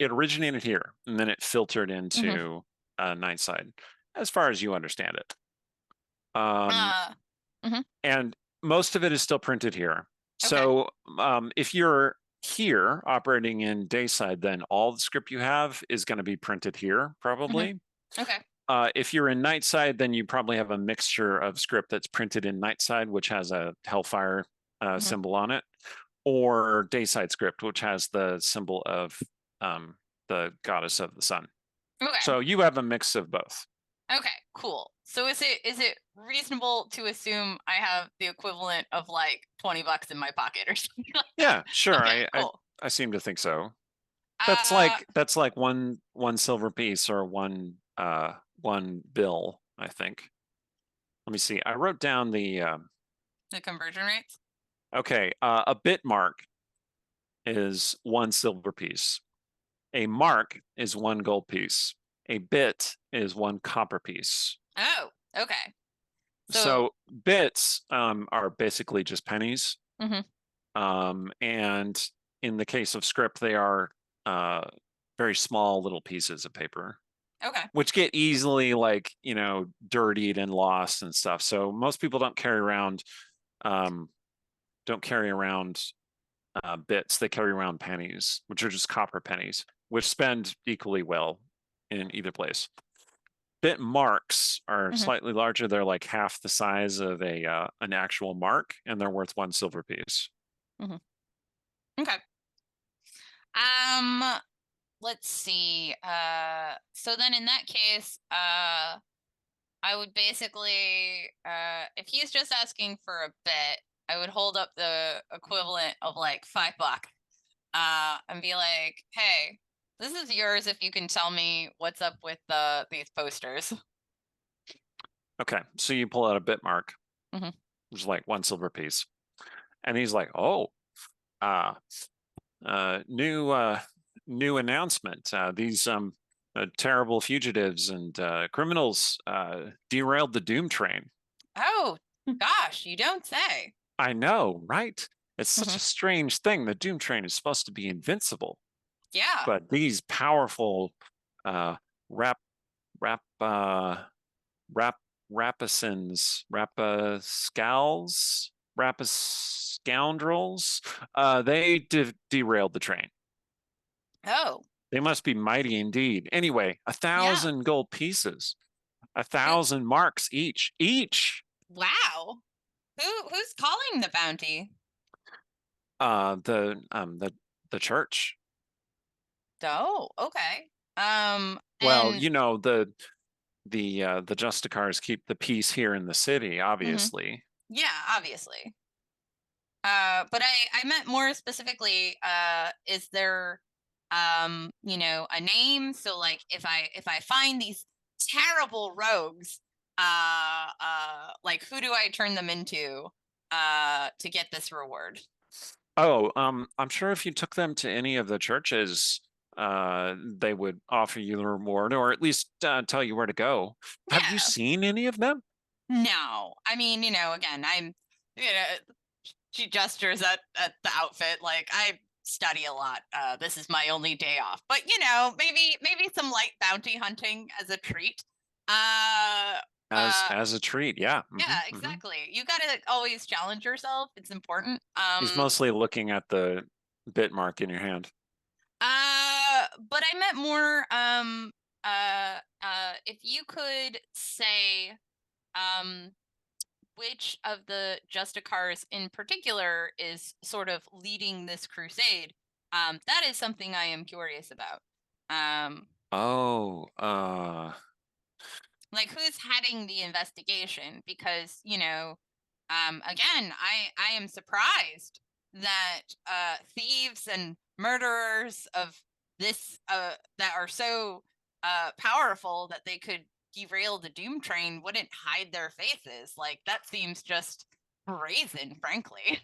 originated here, and then it filtered into nightside, as far as you understand it. And most of it is still printed here. Okay. So if you're here operating in dayside, then all the script you have is going to be printed here, probably. Okay. if you're in Nightside, then you probably have a mixture of script that's printed in Nightside, which has a Hellfire symbol on it, or Dayside script, which has the symbol of the goddess of the sun. Okay. So you have a mix of both. Okay, cool. So is it reasonable to assume I have the equivalent of like $20 in my pocket or something like that? Yeah, sure. Okay, cool. I seem to think so. That's like one silver piece or one bill, I think. Let me see. I wrote down the conversion rates. okay, a bit mark is 1 silver piece. A mark is 1 gold piece. A bit is 1 copper piece. Oh, okay. So bits are basically just pennies. And in the case of script, they are very small little pieces of paper. Okay. Which get easily dirtied and lost and stuff. So most people don't carry around bits. They carry around pennies, which are just copper pennies, which spend equally well in either place. Bit marks are slightly larger. They're like half the size of an actual mark, and they're worth 1 silver piece. Okay. Let's see. So then in that case, I would basically, if he's just asking for a bit, I would hold up the equivalent of like $5, and be like, "Hey, this is yours if you can tell me what's up with these posters." Okay, so you pull out a bit mark, Mhm. which is like 1 silver piece, and he's like, "Oh, new announcement. These terrible fugitives and criminals derailed the Doom train." Oh, gosh, you don't say. I know, right? It's such a strange thing. The Doom train is supposed to be invincible, Yeah. but these powerful rapascoundrels, they derailed the train. Oh. They must be mighty indeed. Anyway, 1,000 gold pieces, 1,000 marks each. Wow. Who's calling the bounty? The church. Oh, okay. Well, and the justicars keep the peace here in the city, obviously. yeah, obviously. But I meant more specifically, is there a name? So like if I find these terrible rogues, like who do I turn them into to get this reward? Oh, I'm sure if you took them to any of the churches, they would offer you the reward, or at least tell you where to go. Have you Yeah. seen any of them? No. I mean, again, she gestures at the outfit like I study a lot. This is my only day off. But maybe some light bounty hunting as a treat. As a treat, yeah. Yeah, exactly. You gotta always challenge yourself. It's important. He's mostly looking at the bit mark in your hand. But I meant more if you could say which of the justicars in particular is sort of leading this crusade. That is something I am curious about. Like who's heading the investigation? Because again, I am surprised that thieves and murderers of this that are so powerful that they could derail the Doom train wouldn't hide their faces. Like that seems just brazen, frankly.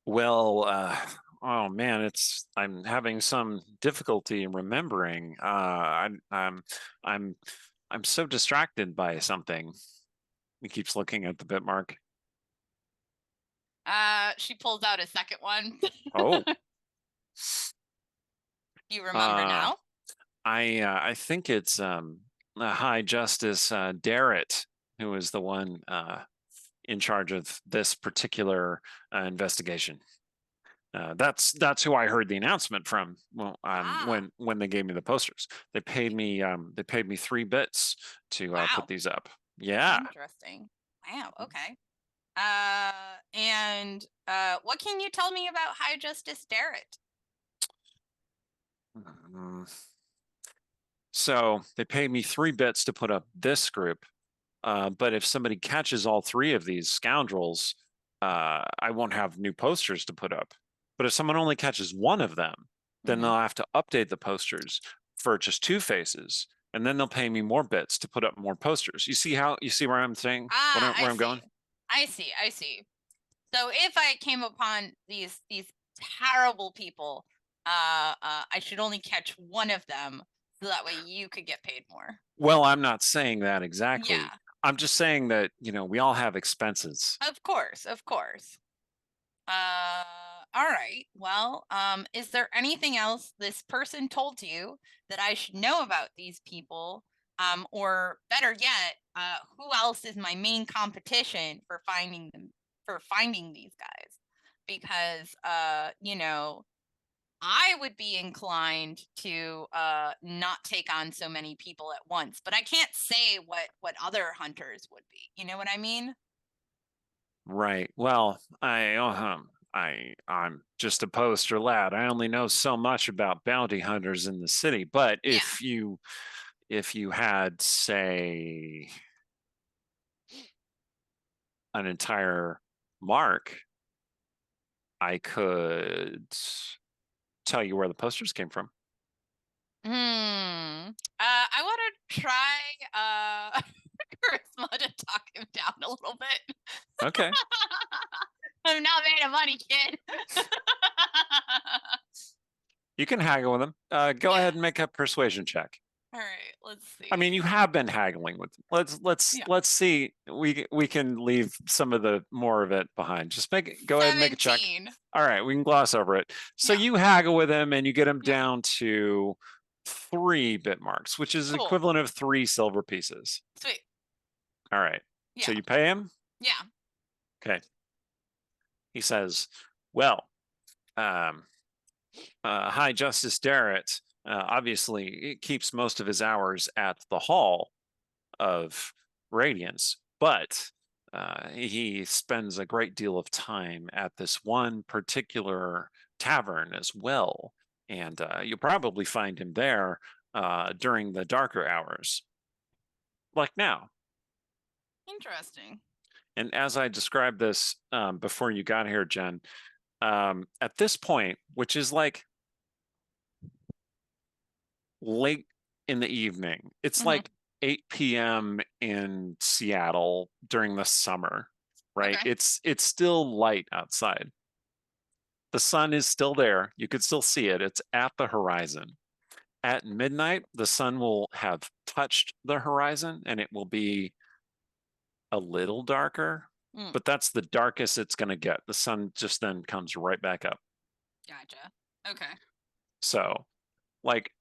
Well, oh man, I'm having some difficulty remembering. I'm so distracted by something. He keeps looking at the bit mark. She pulls out a second one. Oh. You remember now? I think it's High Justice Darrett, who is the one in charge of this particular investigation. That's who I heard the announcement from. Well, Ah. when they gave me the posters, they paid me 3 bits to Wow. put these up. Yeah. Interesting. Wow. Okay. And what can you tell me about High Justice Darrett? So they paid me 3 bits to put up this group, but if somebody catches all 3 of these scoundrels, I won't have new posters to put up. But if someone only catches 1 of them, then Mhm. they'll have to update the posters for just 2 faces, and then they'll pay me more bits to put up more posters. You see where I'm saying Ah, where I I'm going? see. I see. I see. So if I came upon these terrible people, I should only catch 1 of them, so that way you could get paid more. Well, I'm not saying that exactly. Yeah. I'm just saying that, we all have expenses. Of course. Of course. All right. Well, is there anything else this person told you that I should know about these people? Or better yet, who else is my main competition for finding these guys? Because I would be inclined to not take on so many people at once, but I can't say what other hunters would be. You know what I mean? Right. Well, I'm just a poster lad. I only know so much about bounty hunters in the city. But Yeah. if you had, say, an entire mark, I could tell you where the posters came from. I want to try charisma to talk him down a little bit. Okay. I'm not made of money, kid. You can haggle with them. Go Yeah. ahead and make a persuasion check. All right, let's see. I mean, you have been haggling with them. Let's see. We can leave some of the more of it behind. Just go ahead and make a check. 17. All right, we can gloss over it. So Yeah. you haggle with him and you get him Yeah. down to 3 bit marks, which is Cool. equivalent of 3 silver pieces. Sweet. All right. Yeah. So you pay him? Yeah. Okay. He says, well, High Justice Darrett obviously keeps most of his hours at the Hall of Radiance, but he spends a great deal of time at this one particular tavern as well. And you'll probably find him there during the darker hours, like now. Interesting. And as I described this before you got here, Jen, at this point, which is like late in the evening, it's like 8 p.m. in Seattle during the summer, right? Okay. It's still light outside. The sun is still there. You could still see it. It's at the horizon. At midnight, the sun will have touched the horizon and it will be a little darker, but that's the darkest it's going to get. The sun just then comes right back up. Gotcha. Okay. So, like,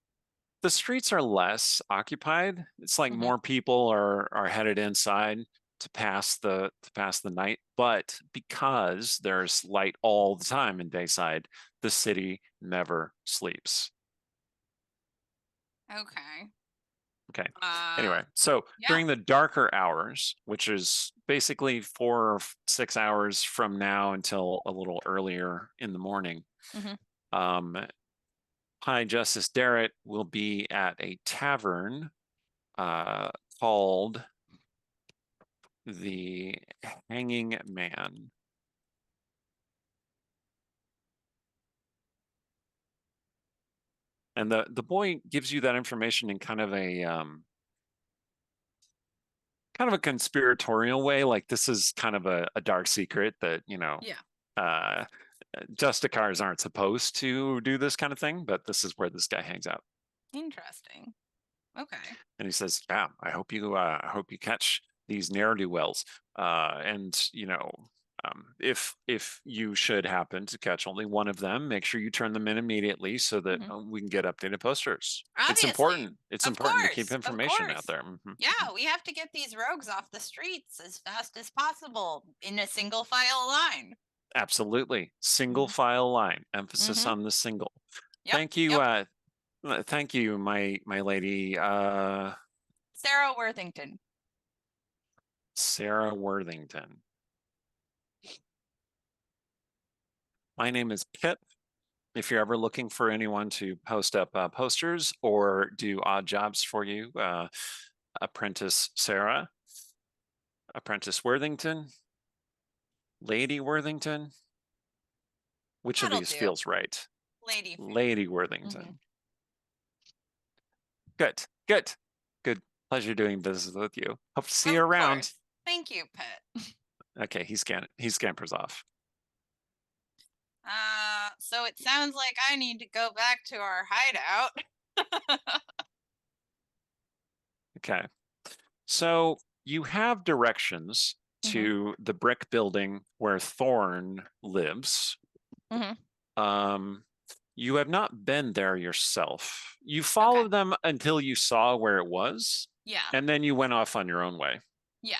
the streets are less occupied. It's like more people are headed inside to pass the night, but because there's light all the time in Dayside, the city never sleeps. Okay. Okay. Anyway, so during the darker hours, which is basically 4 or 6 hours from now until a little earlier in the morning, High Justice Darrett will be at a tavern called the Hanging Man. And the boy gives you that information in kind of a conspiratorial way. Like, this is kind of a dark secret that, justicars aren't supposed to do this kind of thing, but this is where this guy hangs out. Interesting. Okay. And he says, yeah, I hope you catch these ne'er-do-wells. And if you should happen to catch only one of them, make sure you turn them in immediately so that we can get updated posters. Obviously. It's important. It's important to keep Of information course. out there. Yeah, we have to get these rogues off the streets as fast as possible in a single file line. Absolutely. Single file line. Emphasis on the single. Yep, Thank you. yep. Thank you, my lady. Sarah Worthington. Sarah Worthington. My name is Pip. If you're ever looking for anyone to post up posters or do odd jobs for you, Apprentice Sarah, Apprentice Worthington, Lady Worthington. Which That'll of these do. feels right? Lady. Lady Worthington. Good, good, good. Pleasure doing business with you. Hope to see you around. Course. Thank you, Pet. Okay, he scampers off. So it sounds like I need to go back to our hideout. Okay. So you have directions to the brick building where Thorn lives. You have not been there yourself. You followed them until you saw where it was. Yeah. And then you went off on your own way. Yeah.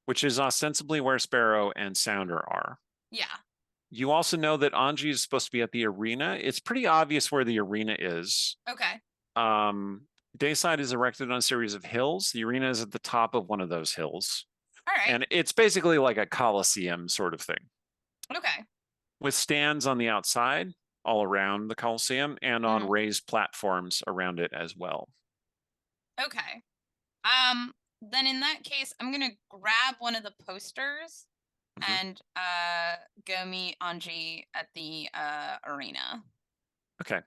Which is ostensibly where Sparrow and Sounder are. Yeah. You also know that Anji is supposed to be at the arena. It's pretty obvious where the arena is. Okay. Dayside is erected on a series of hills. The arena is at the top of one of those hills. All right. And it's basically like a Coliseum sort of thing. Okay. With stands on the outside all around the Coliseum and on raised platforms around it as well. Okay. Then in that case, I'm gonna grab one of the posters and go meet Anji at the arena. Okay.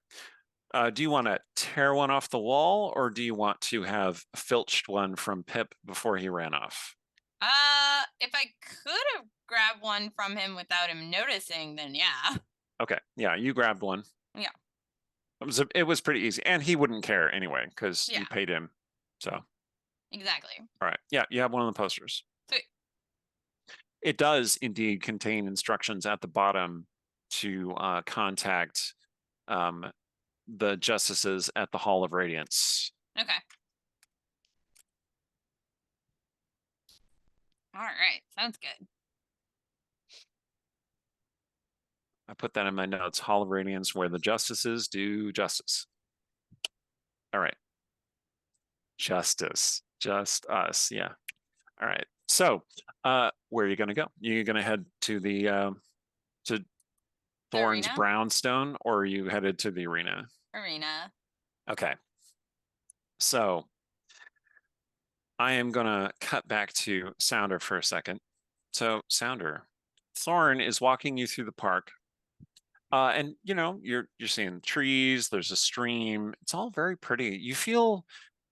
Do you want to tear one off the wall, or do you want to have filched one from Pip before he ran off? If I could have grabbed one from him without him noticing, then yeah. Okay, yeah, you grabbed one. Yeah. It was pretty easy, and he wouldn't care anyway because you paid him. So. Exactly. All right. Yeah, you have one of the posters. Sweet. It does indeed contain instructions at the bottom to contact the justices at the Hall of Radiance. Okay. All right. Sounds good. I put that in my notes. Hall of Radiance, where the justices do justice. All right. Justice. Just us. Yeah. All right. So where are you going to go? You're going to head to the to Thorn's Brownstone, or are you headed to the arena? Arena. Okay. So I am going to cut back to Sounder for a second. So Sounder, Thorn is walking you through the park. And you know, you're seeing trees, there's a stream. It's all very pretty. You feel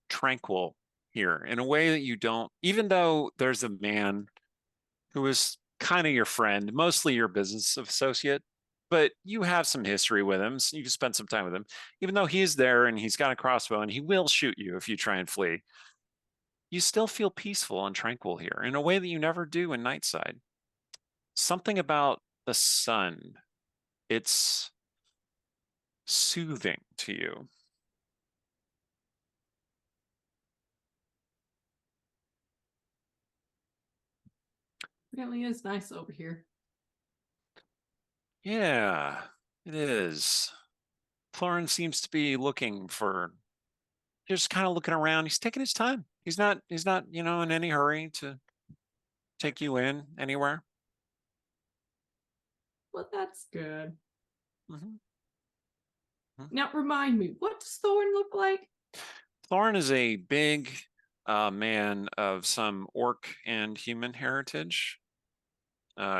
tranquil here in a way that you don't, even though there's a man who is kind of your friend, mostly your business associate, but you have some history with him, so you can spend some time with him. Even though he's there and he's got a crossbow and he will shoot you if you try and flee, you still feel peaceful and tranquil here in a way that you never do in Nightside. Something about the sun, it's soothing to you. It really is nice over here. Yeah, it is. Florin seems to be looking for, just kind of looking around. He's taking his time. He's not, you know, in any hurry to take you in anywhere. Well, that's good. Now, remind me, what does Thorn look like? Thorn is a big man of some orc and human heritage.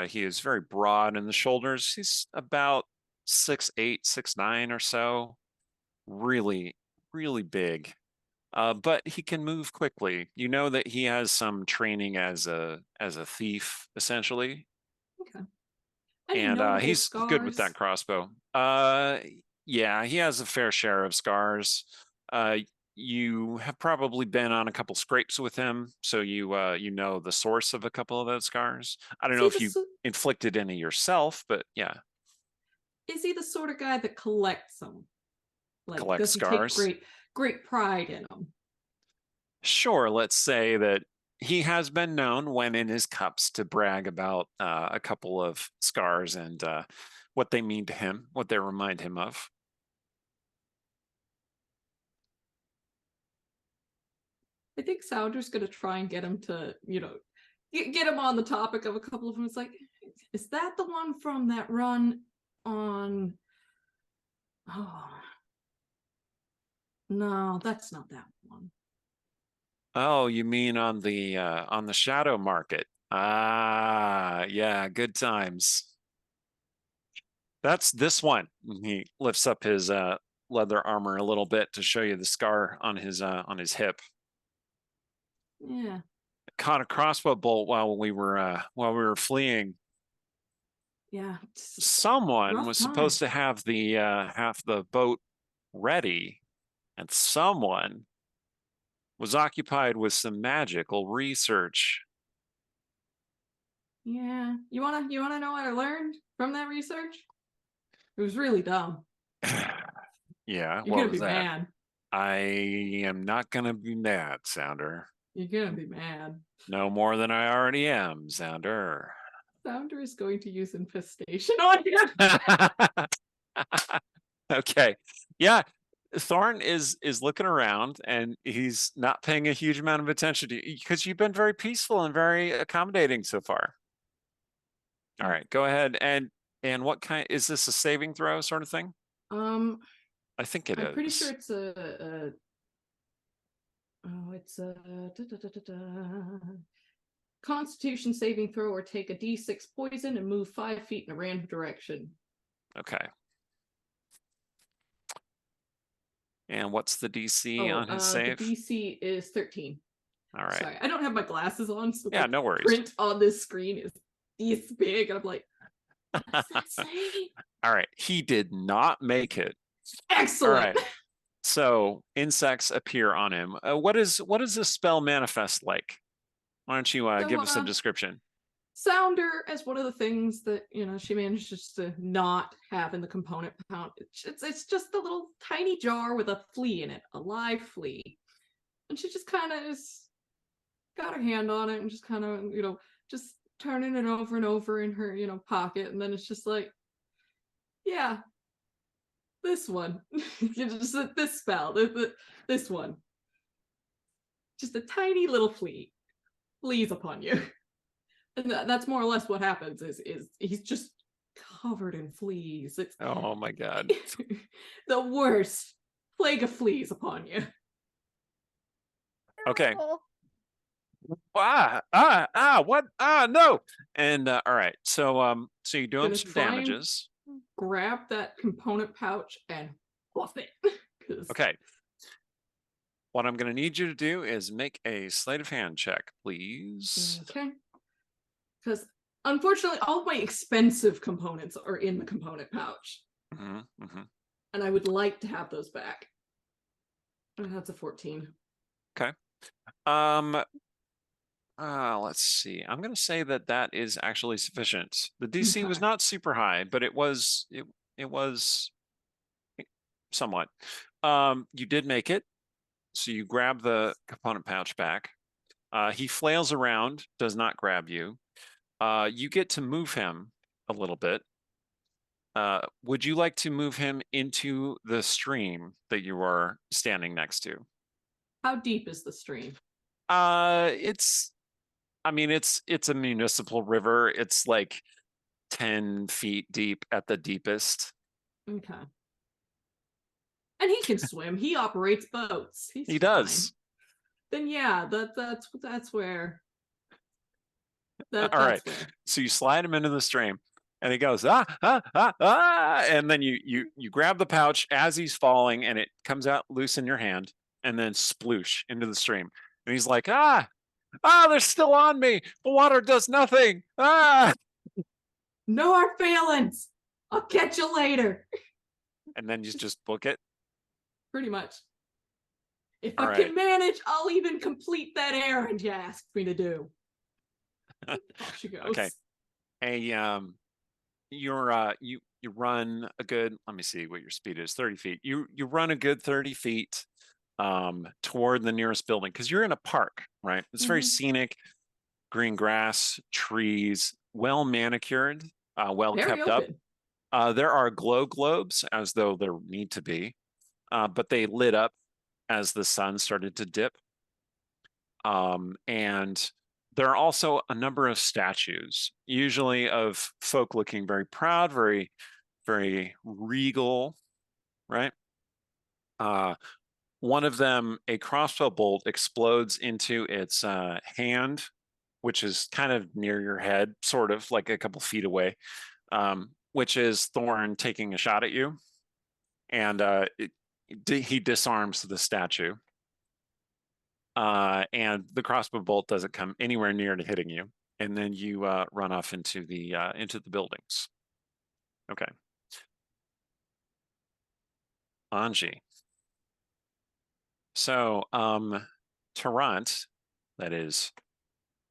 He is very broad in the shoulders. He's about 6'8", 6'9" or so. Really, really big. But he can move quickly. You know that he has some training as a thief, essentially. Okay. And he's good with that crossbow. Yeah, he has a fair share of scars. You have probably been on a couple scrapes with him, so you know the source of a couple of those scars. I don't know if you inflicted any yourself, but yeah. Is he the sort of guy that collects them? Like, collect does he scars? take great pride in them? Sure, let's say that he has been known when in his cups to brag about a couple of scars and what they mean to him, what they remind him of. I think Sounder's gonna try and get him to, get him on the topic of a couple of them. It's like, is that the one from that run on? Oh, no, that's not that one. Oh, you mean on the shadow market? Ah, yeah, good times. That's this one. He lifts up his leather armor a little bit to show you the scar on his hip. Yeah. Caught a crossbow bolt while we were fleeing. Yeah. Someone rough was time. supposed to have the boat ready, and someone was occupied with some magical research. Yeah. You wanna know what I learned from that research? It was really dumb. Yeah, You're what gonna was be that? mad. I am not gonna be mad, Sounder. You're gonna be mad. No more than I already am, Sounder. Sounder is going to use infestation on you. Okay. Yeah. Thorn is looking around and he's not paying a huge amount of attention to you because you've been very peaceful and very accommodating so far. All right, go ahead and what kind is this, a saving throw sort of thing? I think it is. I'm pretty sure it's it's a Constitution saving throw or take a D6 poison and move 5 feet in a random direction. Okay. And what's the DC on his save? The DC is 13. All right. Sorry, I don't have my glasses on, so yeah, the no worries. print on this screen is this big. I'm like, what does that say? All right, he did not make it. Excellent. All right. So insects appear on him. What is this spell manifest like? Why don't you give us a description? Sounder as one of the things that she manages to not have in the component pouch. It's just a little tiny jar with a flea in it, a live flea, and she just kind of is got her hand on it and just kind of just turning it over and over in her pocket, and then it's just like, yeah, this one, just this spell, this one, just a tiny little flea flees upon you. And that's more or less what happens is he's just covered in fleas. It's oh my god. The worst plague of fleas upon you. Okay. What? No. And all right. So you do him some damages. Grab that component pouch and fluff it. Okay. What I'm going to need you to do is make a sleight of hand check, please. Okay. Because unfortunately, all of my expensive components are in the component pouch. And I would like to have those back. That's a 14. Okay. Let's see. I'm going to say that is actually sufficient. The DC was not super high, but it was somewhat. You did make it. So you grab the component pouch back. He flails around, does not grab you. You get to move him a little bit. Would you like to move him into the stream that you are standing next to? How deep is the stream? It's a municipal river. It's like 10 feet deep at the deepest. Okay. And he can swim. He operates boats. He does. Then yeah, that's where. All right. So you slide him into the stream, and he goes and then you grab the pouch as he's falling, and it comes out loose in your hand, and then sploosh into the stream. And he's like, they're still on me. The water does nothing. No hard feelings. I'll catch you later. And then you just book it. Pretty much. If I can manage, I'll even complete that errand you asked me to do. Off she goes. Okay. You run a good, let me see what your speed is, 30 feet. You run a good 30 feet. toward the nearest building, because you're in a park, right? It's very Mhm. scenic, green grass, trees, well manicured, well Very kept up. open. There are glow globes, as though there need to be, but they lit up as the sun started to dip. And there are also a number of statues, usually of folk looking very proud, very, very regal, right? One of them, a crossbow bolt, explodes into its hand, which is kind of near your head, sort of like a couple feet away, which is Thorn taking a shot at you. And he disarms the statue. And the crossbow bolt doesn't come anywhere near to hitting you. And then you run off into the buildings. Okay. Anji. So, Tarrant, that is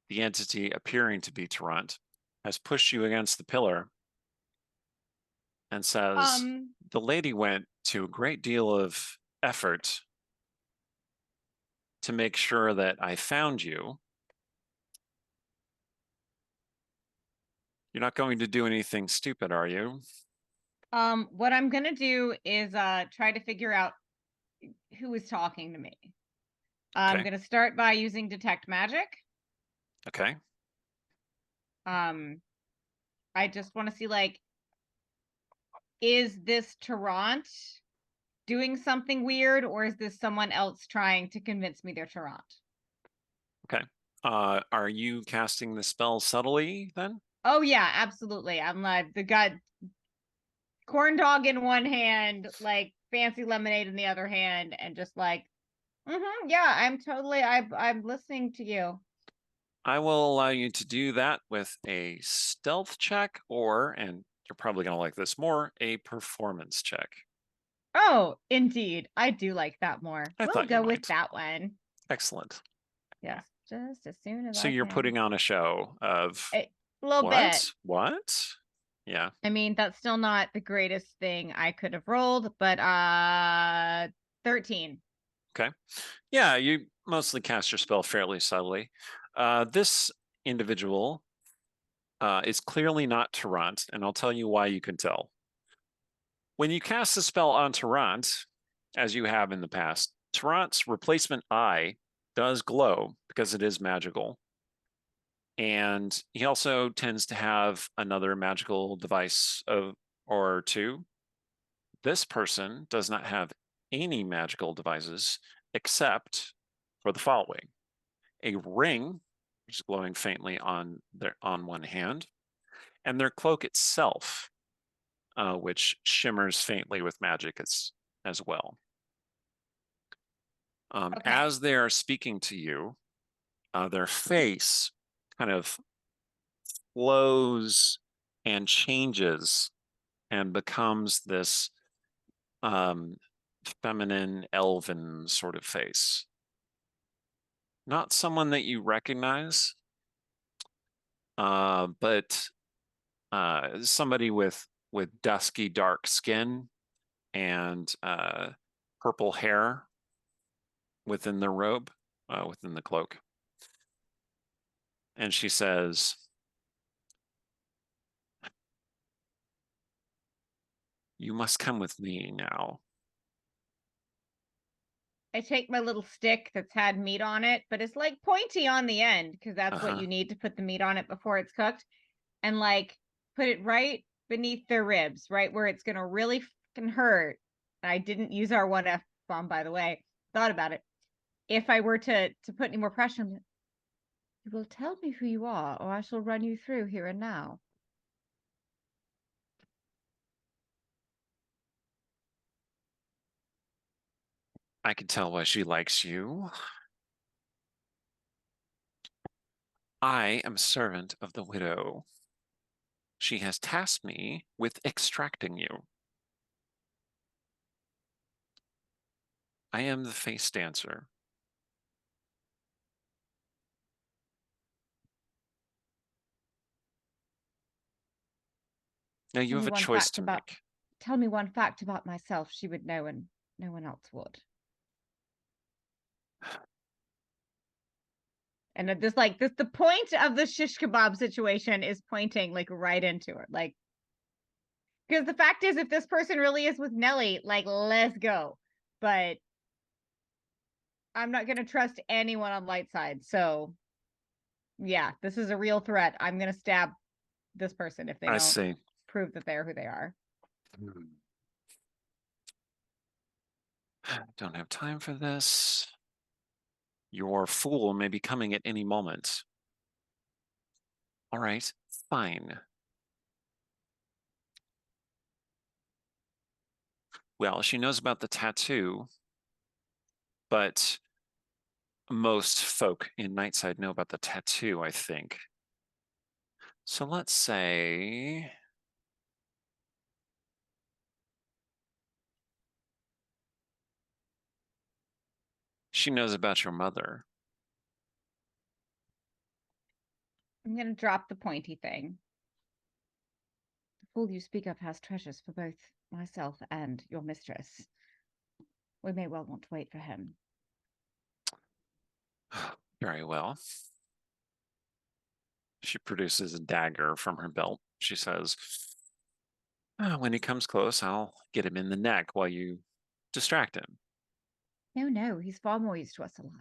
the entity appearing to be Tarrant, has pushed you against the pillar and says, the lady went to a great deal of effort to make sure that I found you. You're not going to do anything stupid, are you? What I'm gonna do is try to figure out who is talking to me. I'm gonna start by using detect magic. Okay. I just want to see, like, is this Tarrant doing something weird, or is this someone else trying to convince me they're Tarrant? Okay. Are you casting the spell subtly then? Oh yeah, absolutely. I'm like the guy, corn dog in one hand, like fancy lemonade in the other hand, and just like, yeah, I'm listening to you. I will allow you to do that with a stealth check, or, and you're probably going to like this more, a performance check. Oh, indeed. I do like that more. We'll go with that one. Excellent. Yes, just as soon as So you're putting on a show of a little bit. What? Yeah. I mean, that's still not the greatest thing I could have rolled, but 13. Okay. Yeah, you mostly cast your spell fairly subtly. This individual is clearly not Tarrant, and I'll tell you why you can tell. When you cast the spell on Tarrant, as you have in the past, Tarrant's replacement eye does glow because it is magical. And he also tends to have another magical device or two. This person does not have any magical devices except for the following: a ring, which is glowing faintly on one hand, and their cloak itself, which shimmers faintly with magic as well. As they are speaking to you, their face kind of flows and changes and becomes this feminine, elven sort of face. Not someone that you recognize, but somebody with dusky, dark skin and purple hair within the robe, within the cloak. And she says, "You must come with me now." I take my little stick that's had meat on it, but it's like pointy on the end because that's what you need to put the meat on it before it's cooked, and like put it right beneath their ribs, right where it's gonna really fucking hurt. I didn't use our 1F bomb, by the way. Thought about it. If I were to put any more pressure on it, you will tell me who you are, or I shall run you through here and now. I can tell why she likes you. I am a servant of the widow. She has tasked me with extracting you. I am the face dancer. Now you have a choice to make. Tell me one fact about myself she would know and no one else would. And this like this the point of the shish kebab situation is pointing like right into her. Like, because the fact is, if this person really is with Nelly, like, let's go. But I'm not gonna trust anyone on light side. So yeah, this is a real threat. I'm gonna stab this person if they I don't see. prove that they're who they are. Don't have time for this. Your fool may be coming at any moment. All right, fine. Well, she knows about the tattoo, but most folk in Nightside know about the tattoo, I think. So let's say she knows about your mother. I'm gonna drop the pointy thing. The fool you speak of has treasures for both myself and your mistress. We may well want to wait for him. Very well. She produces a dagger from her belt. She says, when he comes close, I'll get him in the neck while you distract him. No, he's far more used to us alive.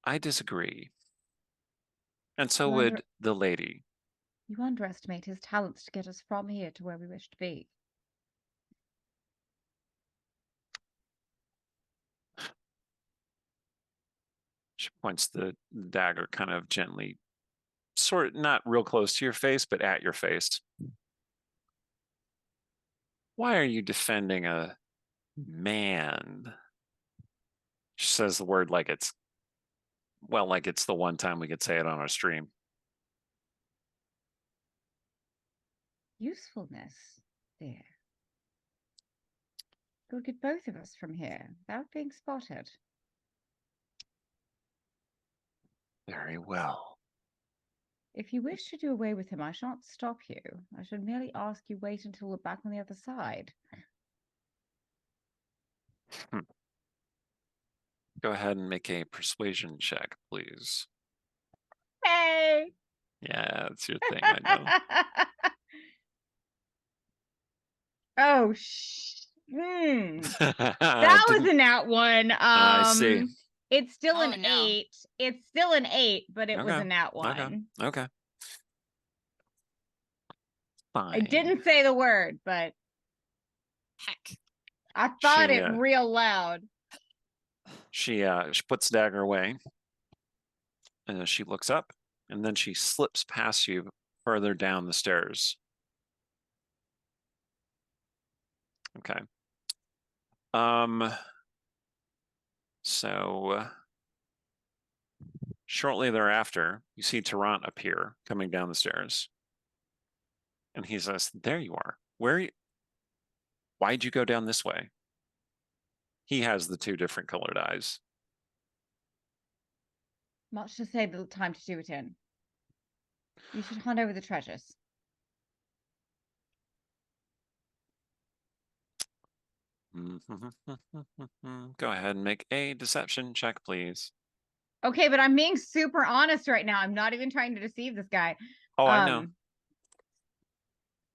I disagree. And so You would the lady. You underestimate his talents to get us from here to where we wish to be. She points the dagger kind of gently, sort of not real close to your face, but at your face. Why are you defending a man? She says the word like it's, well, like it's the one time we could say it on our stream. Usefulness, dear. You'll get both of us from here without being spotted. Very well. If you wish to do away with him, I shan't stop you. I should merely ask you wait until we're back on the other side. Go ahead and make a persuasion check, please. Hey! Yeah, it's your thing, I know. Oh, that was a nat one. I see. It's still Oh, an no. 8. It's still an 8, but it was Okay, a nat one. Okay. Fine. I didn't say the word, but Heck. I thought it She, real loud. She puts the dagger away, and she looks up, and then she slips past you further down the stairs. Okay. So shortly thereafter, you see Tarrant appear coming down the stairs. And he says, there you are. Why'd you go down this way? He has the 2 different colored eyes. Much to say the time to do it in. You should hunt over the treasures. Go ahead and make a deception check, please. Okay, but I'm being super honest right now. I'm not even trying to deceive this guy. Oh, I know.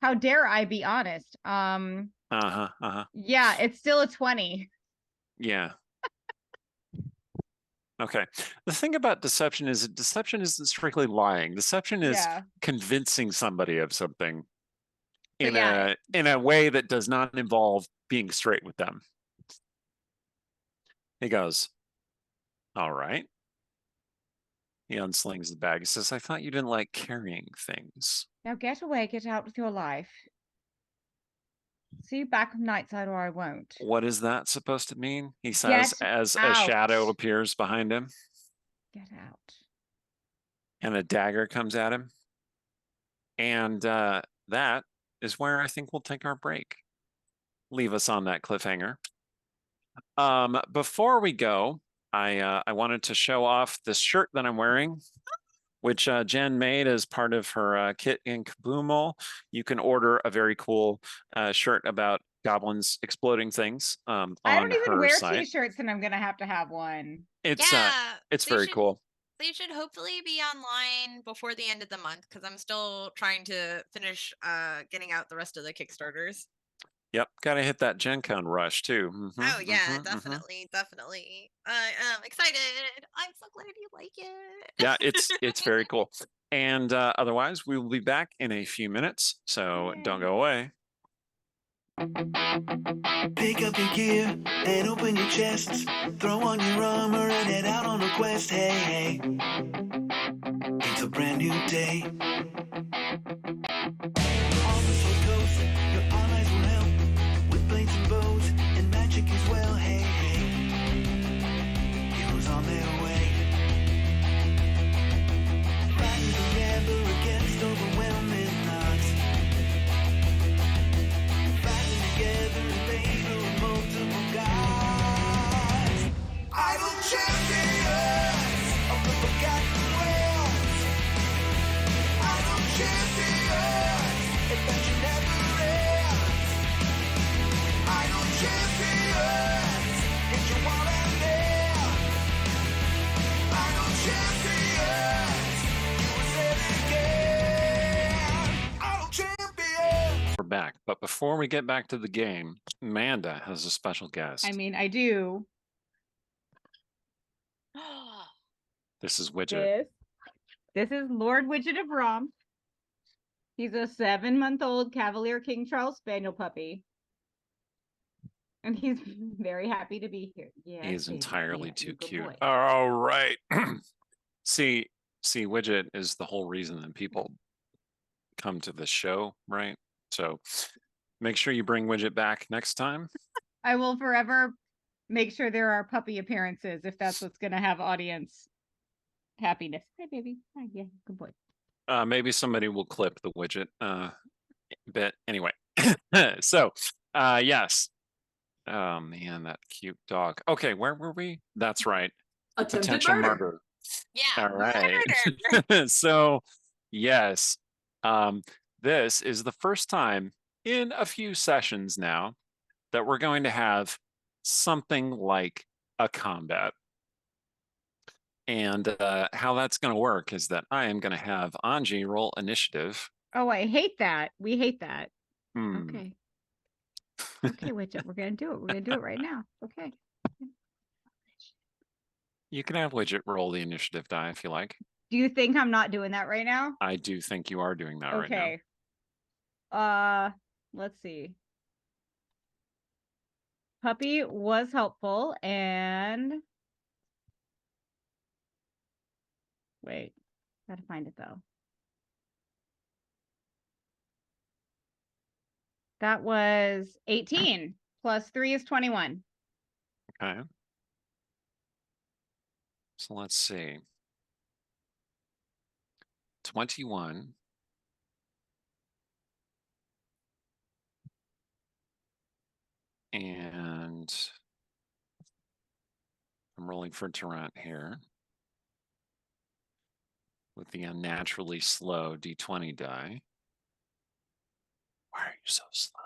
How dare I be honest? Yeah, it's still a 20. Yeah. Okay. The thing about deception is deception isn't strictly lying. Deception is convincing somebody of something in a way that does not involve being straight with them. He goes, all right. He unslings the bag. He says, I thought you didn't like carrying things. Now get away, get out with your life. See you back on Nightside or I won't. What is that supposed to mean? He says as out. a shadow appears behind him. Get out. And a dagger comes at him. And that is where I think we'll take our break. Leave us on that cliffhanger. Before we go, I wanted to show off this shirt that I'm wearing, which Jen made as part of her kit in Kaboomal. You can order a very cool shirt about goblins exploding things on I don't even her wear site. t-shirts, and I'm gonna have to have one. It's very cool. they should hopefully be online before the end of the month because I'm still trying to finish getting out the rest of the Kickstarters. Yep, gotta hit that Gen Con rush too. Oh yeah, definitely. I'm excited. I'm so glad you like it. Yeah, it's very cool. And otherwise, we will be back in a few minutes, so don't go away. Pick up your gear and open your chests. Throw on your armor and head out on a quest. Hey, hey. It's a brand new day. On the Sword Coast, your allies will help with blades and bows and magic as well. Hey, hey. Heroes on their way. Fighting together against overwhelming odds. Fighting together in favor of multiple gods. Idle champions of the forgotten realms. Idle champions, adventure never ends. Idle champions, get your wall and nail. Idle champions, you will say it again. Idle champions. We're back, but before we get back to the game, Amanda has a special guest. I mean, I do. This is Widget. This is Lord Widget of Rom. He's a 7-month-old Cavalier King Charles Spaniel puppy. And he's very happy to be here. Yeah, He is entirely too cute. Boy. All right. see, Widget is the whole reason that people come to this show, right? So make sure you bring Widget back next time. I will forever make sure there are puppy appearances if that's what's going to have audience happiness. Hi, baby. Hi, yeah, good boy. Maybe somebody will clip the Widget bit. Anyway, so yes. Oh man, that cute dog. Okay, where were we? That's right. Attempted Potential murder. murder. Yeah. All right. murder. So yes, this is the first time in a few sessions now that we're going to have something like a combat. And how that's going to work is that I am going to have Anji roll initiative. Oh, I hate that. We hate that. Hmm. Okay. Okay, Widget, we're going to do it. We're going to do it right now. Okay. You can have Widget roll the initiative die if you like. Do you think I'm not doing that right now? I do think you are doing that right now. Okay. Let's see. Puppy was helpful and wait, gotta find it though. That was 18 plus 3 is 21. Okay. So let's see. 21. And I'm rolling for Tarrant here with the unnaturally slow D20 die. Why are you so slow?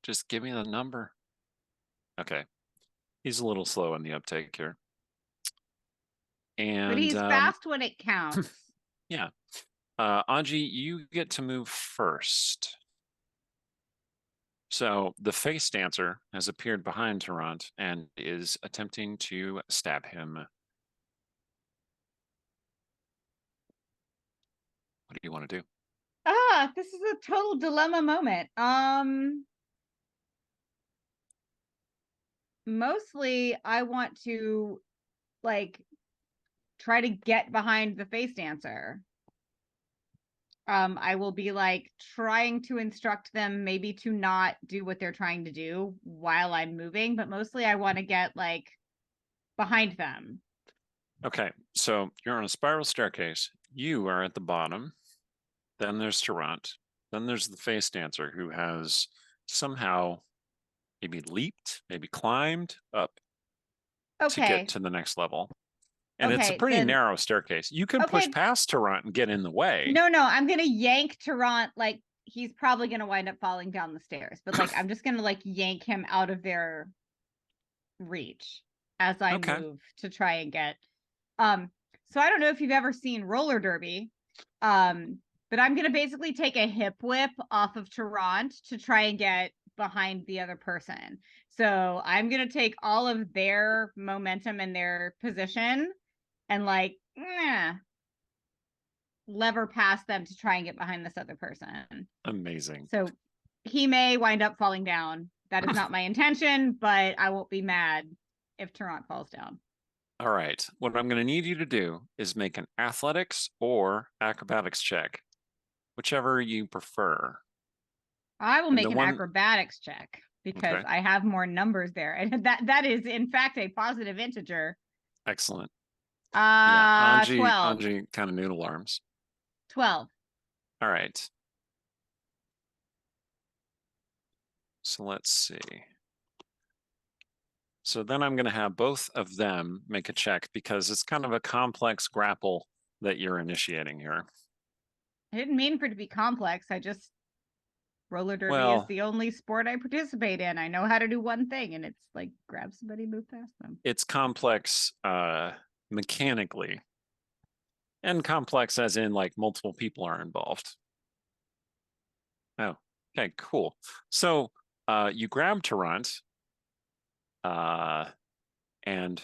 Just give me the number. Okay. He's a little slow in the uptake here. And But he's fast when it counts. yeah. Anji, you get to move first. So the face dancer has appeared behind Tarrant and is attempting to stab him. What do you want to do? This is a total dilemma moment. Mostly I want to like try to get behind the face dancer. I will be like trying to instruct them maybe to not do what they're trying to do while I'm moving, but mostly I want to get like behind them. Okay, so you're on a spiral staircase. You are at the bottom. Then there's Tarrant. Then there's the face dancer who has somehow maybe leaped, maybe climbed up to get to the next level. And it's a Okay, pretty then- narrow staircase. You can push Okay. past Tarrant and get in the way. No, I'm gonna yank Tarrant, like he's probably gonna wind up falling down the stairs, but like I'm just gonna like yank him out of their reach as I Okay. move to try and get So I don't know if you've ever seen roller derby, but I'm gonna basically take a hip whip off of Tarrant to try and get behind the other person. So I'm gonna take all of their momentum and their position and like lever past them to try and get behind this other person. Amazing. So he may wind up falling down. That is not my intention, but I won't be mad if Tarrant falls down. All right. What I'm going to need you to do is make an athletics or acrobatics check, whichever you prefer. I will And make the an one- acrobatics check because Okay. I have more numbers there. And that is in fact a positive integer. Excellent. Yeah, 12. Anji kind of noodle arms. 12. All right. So let's see. So then I'm going to have both of them make a check because it's kind of a complex grapple that you're initiating here. I didn't mean for it to be complex. I just roller derby is Well- the only sport I participate in. I know how to do one thing, and it's like grab somebody, move past them. It's complex mechanically, and complex as in like multiple people are involved. Oh, okay, cool. So you grab Tarrant, and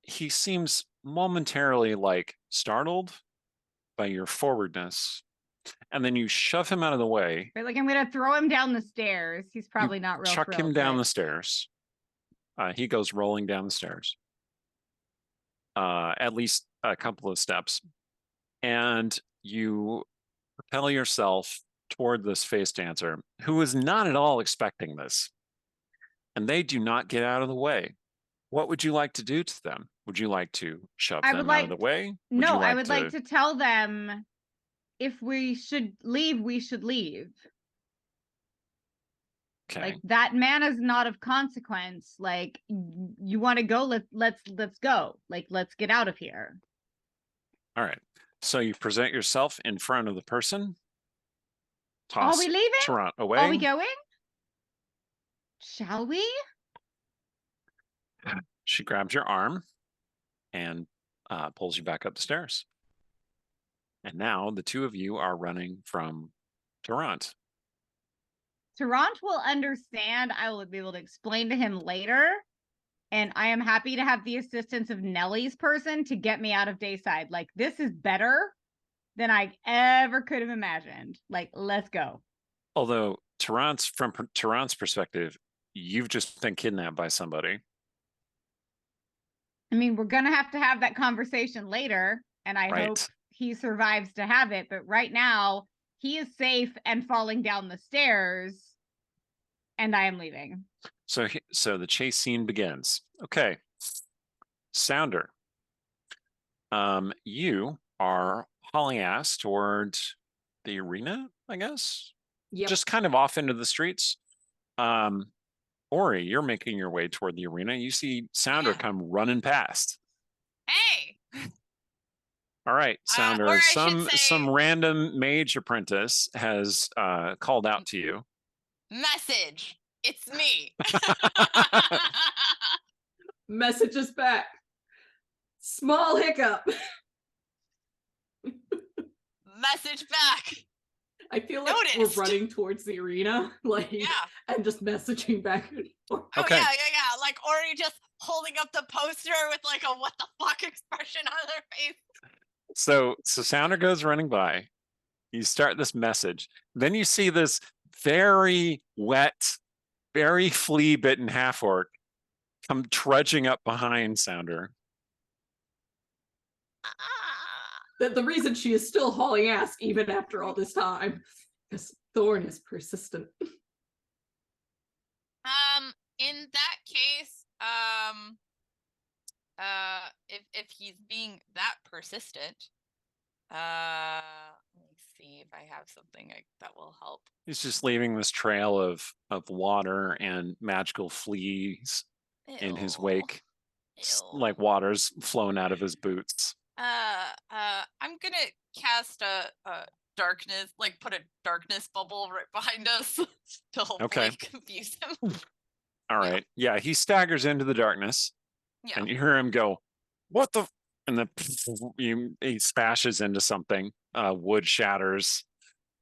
he seems momentarily like startled by your forwardness, and then you shove him out of the way. But like I'm gonna throw him down the stairs. He's probably not real Chuck him thrilled, down but- the stairs. He goes rolling down the stairs, at least a couple of steps, and you propel yourself toward this face dancer who is not at all expecting this, and they do not get out of the way. What would you like to do to them? Would you like to shove I them would out like of the way? Would No, you I would like to tell them if we should leave, we should leave. Okay. Like that man is not of consequence. Like you want to go, let's go. Like let's get out of here. All right. So you present yourself in front of the person. Toss Are we leaving? Tarrant away. Are we going? Shall we? She grabs your arm and pulls you back up the stairs. And now the two of you are running from Tarrant. Tarrant will understand. I will be able to explain to him later. And I am happy to have the assistance of Nellie's person to get me out of Dayside. Like, this is better than I ever could have imagined. Like, let's go. Although from Tarrant's perspective, you've just been kidnapped by somebody. I mean, we're going to have that conversation later. And I Right. hope he survives to have it. But right now, he is safe and falling down the stairs. And I am leaving. So the chase scene begins. Okay. Sounder. You are hauling ass toward the arena, I guess. Yep. Just kind of off into the streets. Ori, you're making your way toward the arena. You see Sounder Yeah. come running past. Hey, All right, Sounder. or I should say- some random mage apprentice has called out to you. message. It's me. Message us back. Small hiccup. Message back. I feel like Noticed. we're running towards the arena, like, Yeah. and just messaging back and forth. Oh Okay. yeah. Like Ori just holding up the poster with like a what the fuck expression on their face. So Sounder goes running by. You start this message. Then you see this very wet, very flea-bitten half-orc come trudging up behind Sounder. The reason she is still hauling ass even after all this time, because Thorn is persistent. In that case, if he's being that persistent, let me see if I have something that will help. He's just leaving this trail of water and magical fleas in his Ew. wake. Like Ew. water's flowing out of his boots. I'm gonna cast a darkness, like put a darkness bubble right behind us to hopefully Okay. confuse him. All right. Yeah, he staggers into the darkness. Yeah. And you hear him go, "What the?" and then he smashes into something. Wood shatters.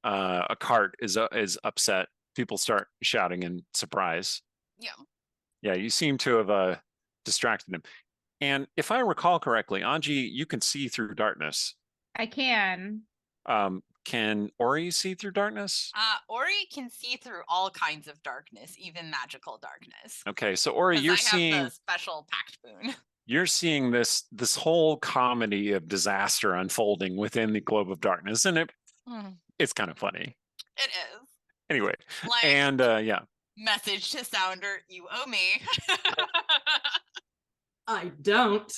A cart is upset. People start shouting in surprise. Yeah. Yeah, you seem to have distracted him. And if I recall correctly, Anji, you can see through darkness. I can. Can Ori see through darkness? Ori can see through all kinds of darkness, even magical darkness. Okay, so Ori, 'Cause you're I have seeing the special pact boon. you're seeing this whole comedy of disaster unfolding within the globe of darkness, and it's kind of funny. It is. Anyway, Like, and yeah. message to Sounder, you owe me. I don't.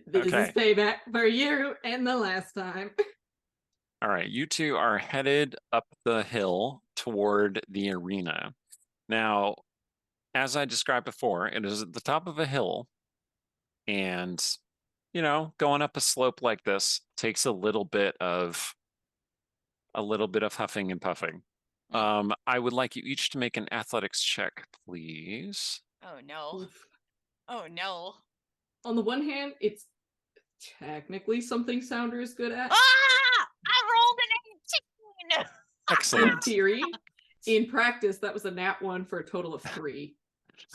This Okay. is payback for you and the last time. All right, you two are headed up the hill toward the arena. Now, as I described before, it is at the top of a hill, and going up a slope like this takes a little bit of huffing and puffing. I would like you each to make an athletics check, please. Oh no. Oof. Oh no. On the one hand, it's technically something Sounder is good at. Ah! I rolled an 18! In Excellent. theory. In practice, that was a nat 1 for a total of 3.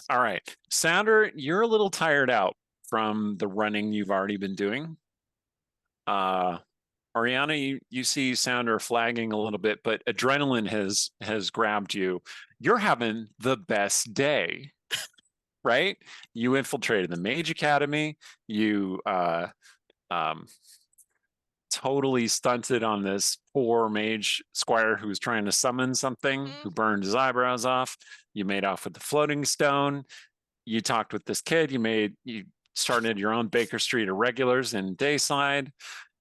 All right, Sounder, you're a little tired out from the running you've already been doing. Ariana, you see Sounder flagging a little bit, but adrenaline has grabbed you. You're having the best day, right? You infiltrated the Mage Academy. You totally stunted on this poor mage squire who was trying to summon something, who burned his eyebrows off. You made off with the floating stone. You talked with this kid. You started your own Baker Street Irregulars in Dayside.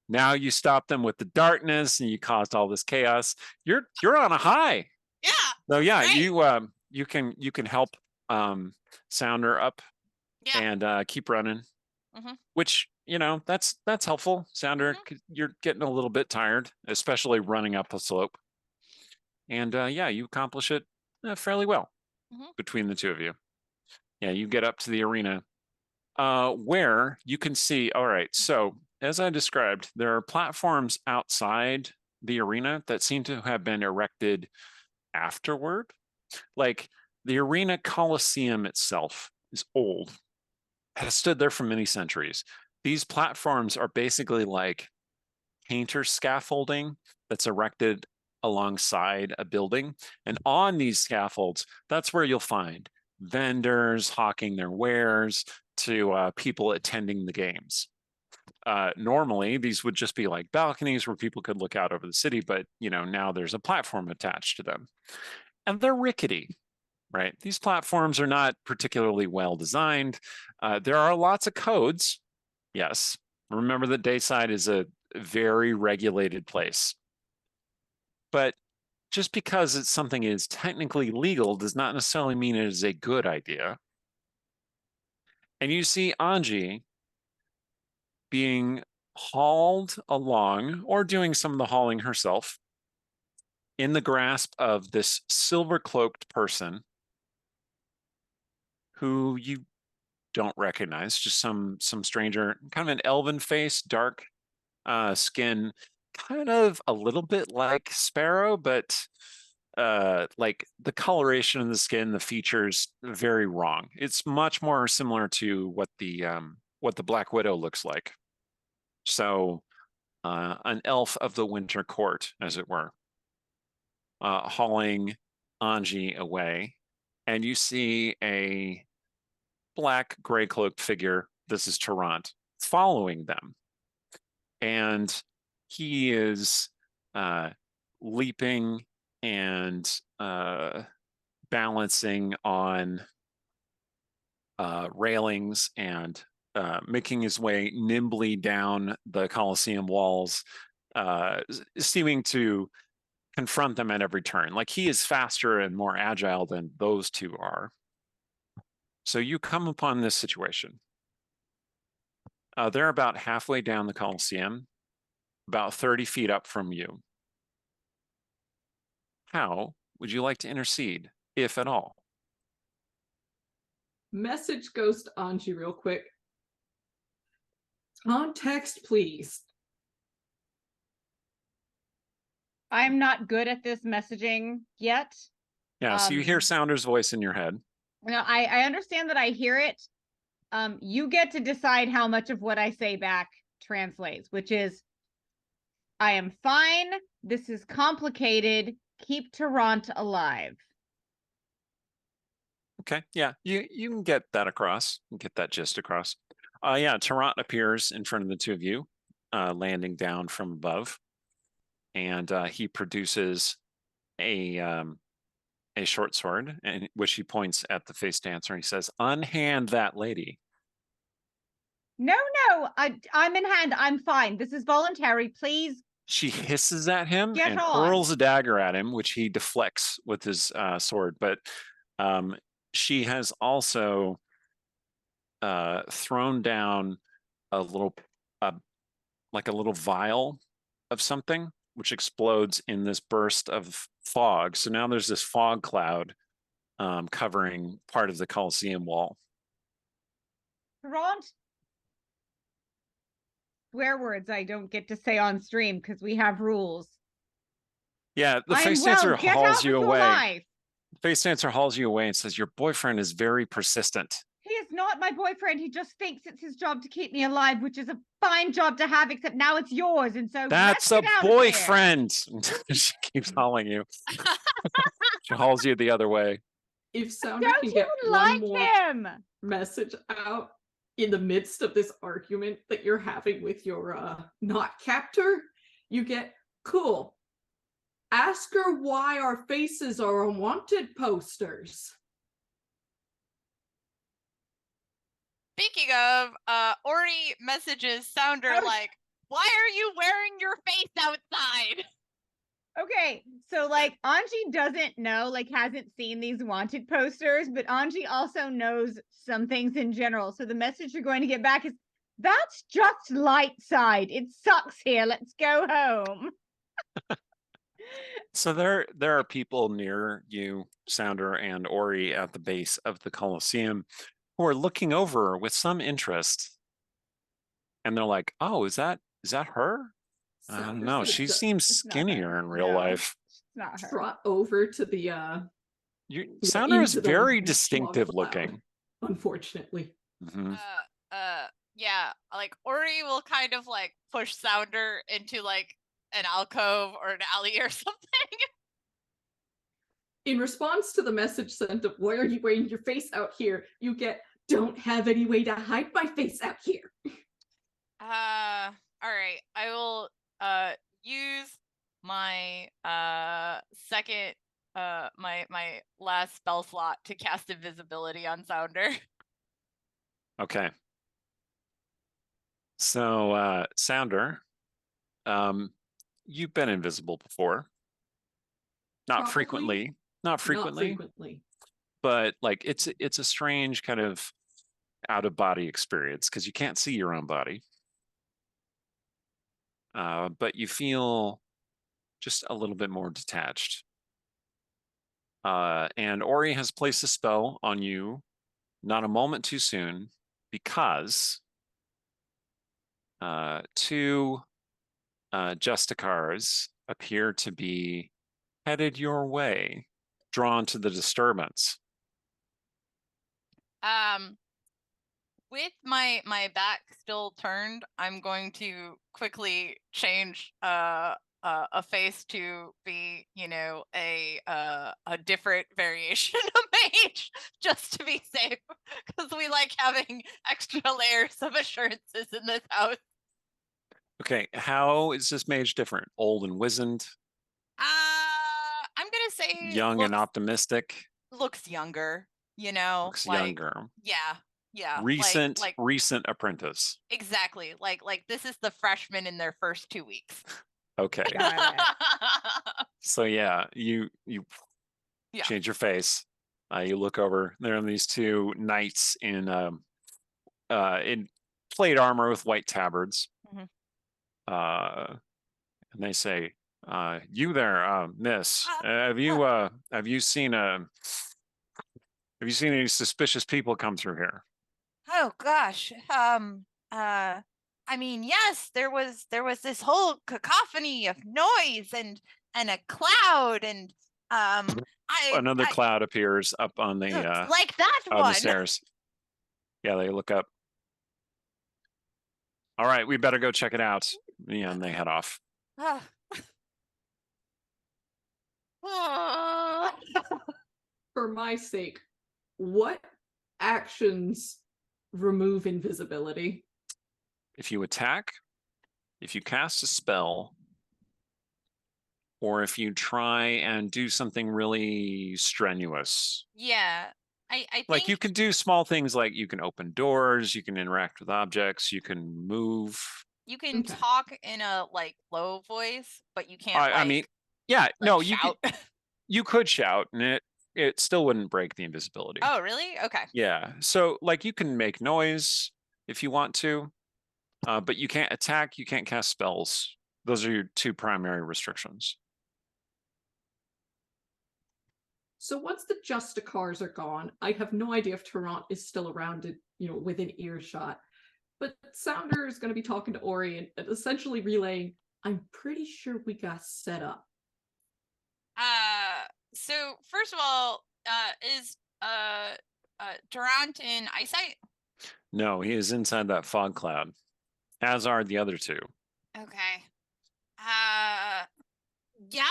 Now you stop them with the darkness, and you caused all this chaos. You're on a high. Yeah. So yeah, great. you can help Sounder up and keep running. Which that's helpful. Sounder, you're getting a little bit tired, especially running up a slope. And yeah, you accomplish it fairly well between the two of you. Yeah, you get up to the arena where you can see. All right, so as I described, there are platforms outside the arena that seem to have been erected afterward. Like the arena Coliseum itself is old, has stood there for many centuries. These platforms are basically like painter scaffolding that's erected alongside a building. And on these scaffolds, that's where you'll find vendors hawking their wares to people attending the games. Normally, these would just be like balconies where people could look out over the city, but now there's a platform attached to them. And they're rickety, right? These platforms are not particularly well designed. There are lots of codes. Yes. Remember that Dayside is a very regulated place. But just because it's something is technically legal does not necessarily mean it is a good idea. And you see Anji being hauled along or doing some of the hauling herself in the grasp of this silver-cloaked person who you don't recognize, just some stranger, kind of an elven face, dark skin, kind of a little bit like Sparrow, but like the coloration of the skin, the features, very wrong. It's much more similar to what the Black Widow looks like. So an elf of the Winter Court, as it were, hauling Anji away, and you see a black gray cloaked figure. This is Tarrant following them, and he is leaping and balancing on railings and making his way nimbly down the Colosseum walls, seeming to confront them at every turn. Like he is faster and more agile than those two are. So you come upon this situation. They're about halfway down the Colosseum, about 30 feet up from you. How would you like to intercede, if at all? Message goes to Anji real quick. Context, please. I'm not good at this messaging yet. Yeah, so you hear Um, Sounder's voice in your head. No, I understand that I hear it. You get to decide how much of what I say back translates, which is, I am fine. This is complicated. Keep Toronto alive. Okay, yeah, you can get that across, you can get that gist across. Yeah, Tarant appears in front of the two of you, landing down from above, and he produces a short sword, and which he points at the face dancer, and he says, "Unhand that lady." No, I'm in hand. I'm fine. This is voluntary. Please She hisses at him get and on. hurls a dagger at him, which he deflects with his sword. But she has also thrown down a little, like a little vial of something, which explodes in this burst of fog. So now there's this fog cloud covering part of the Colosseum wall. Toronto. Swear words I don't get to say on stream because we have rules. Yeah, the I'm face well. dancer Get hauls out you with your away. life. Face dancer hauls you away and says, "Your boyfriend is very persistent." He is not my boyfriend. He just thinks it's his job to keep me alive, which is a fine job to have, except now it's yours. And so That's let's a get out of here. boyfriend. She keeps hauling you. She hauls you the other way. If Sounder Don't can you get one like more him? message out in the midst of this argument that you're having with your not captor, you get, cool. Ask her why our faces are on wanted posters. Speaking of, Ori messages Sounder Oh, like, "Why are you wearing your face outside?" Okay, so like Anji doesn't know, like hasn't seen these wanted posters, but Anji also knows some things in general. So the message you're going to get back is, that's just light side. It sucks here. Let's go home. So there are people near you, Sounder and Ori, at the base of the Colosseum, who are looking over with some interest. And they're like, "Oh, is that her? I don't Sounder's know. gonna She du- seems It's not her. skinnier in real No. life." It's not her. trot over to the Sounder is into the very smog distinctive cloud, looking. unfortunately. Mhm. Yeah, like Ori will kind of like push Sounder into like an alcove or an alley or something. In response to the message sent of why are you wearing your face out here, you get, don't have any way to hide my face out here. All right. I will use my second my last spell slot to cast invisibility on Sounder. Okay. So, Sounder, you've been invisible before. Not Probably frequently, not frequently, Not frequently. but like it's a strange kind of out of body experience because you can't see your own body. But you feel just a little bit more detached. And Ori has placed a spell on you not a moment too soon because two justicars appear to be headed your way, drawn to the disturbance. With my back still turned, I'm going to quickly change a face to be, you know, a different variation of mage, just to be safe, because we like having extra layers of assurances in this house. Okay, how is this mage different? Old and wizened? I'm gonna say Young and optimistic? looks younger, you know, Looks like, younger. yeah, Recent, like recent apprentice. exactly, like this is the freshman in their first 2 weeks. Okay. Got it. So yeah, you Yeah. change your face. You look over. There are these two knights in plate armor with white tabards. Mhm. And they say, "You there, Miss? Have you seen any suspicious people come through here?" Oh gosh. I mean, yes, there was this whole cacophony of noise and a cloud and Another I cloud appears up on the like that on one. the stairs. Yeah, they look up. All right, we better go check it out. Yeah, and they head off. For my sake, what actions remove invisibility? If you attack, if you cast a spell, or if you try and do something really strenuous. Yeah. I Like think you can do small things like you can open doors, you can interact with objects, you can move. you can Okay. talk in a like low voice, but you can't I mean, yeah, like, no, shout. you could shout and it still wouldn't break the invisibility. Oh, really? Okay. Yeah. So like you can make noise if you want to, but you can't attack, you can't cast spells. Those are your two primary restrictions. So once the justicars are gone, I have no idea if Tarrant is still around, within earshot. But Sounder is going to be talking to Ori and essentially relaying, I'm pretty sure we got set up. So first of all, is Durant in eyesight? No, he is inside that fog cloud, as are the other two. Okay. Yeah.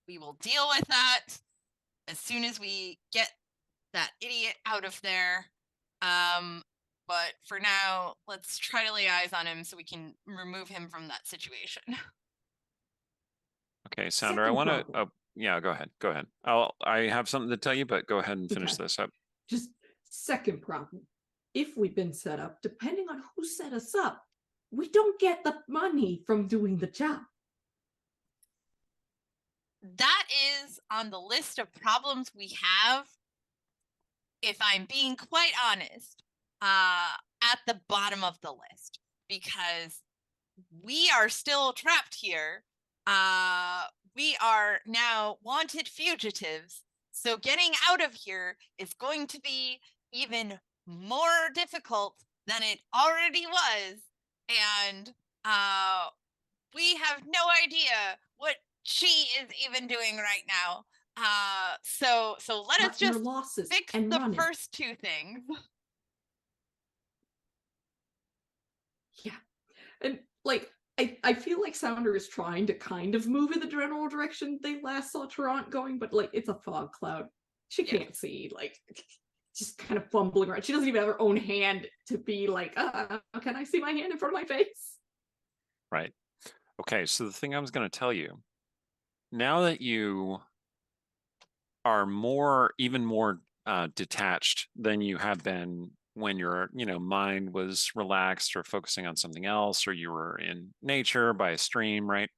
We will deal with that as soon as we get that idiot out of there. But for now, let's try to lay eyes on him so we can remove him from that situation. Okay, Sounder, I Second want to. problem. Oh, yeah, go ahead. Go ahead. I have something to tell you, but go ahead and finish Okay. this up. Just second problem. If we've been set up, depending on who set us up, we don't get the money from doing the job. That is on the list of problems we have, if I'm being quite honest, at the bottom of the list, because we are still trapped here. We are now wanted fugitives, so getting out of here is going to be even more difficult than it already was, and we have no idea what she is even doing right now. So let us Cut your just losses fix and the run it. first two things. Yeah. And like I feel like Sounder is trying to kind of move in the general direction they last saw Tarrant going, but like it's a fog cloud. She Yeah. can't see, like just kind of fumbling around. She doesn't even have her own hand to be like, can I see my hand in front of my face? Right. Okay, so the thing I was going to tell you, now that you are even more detached than you have been when your mind was relaxed or focusing on something else, or you were in nature by a stream, right?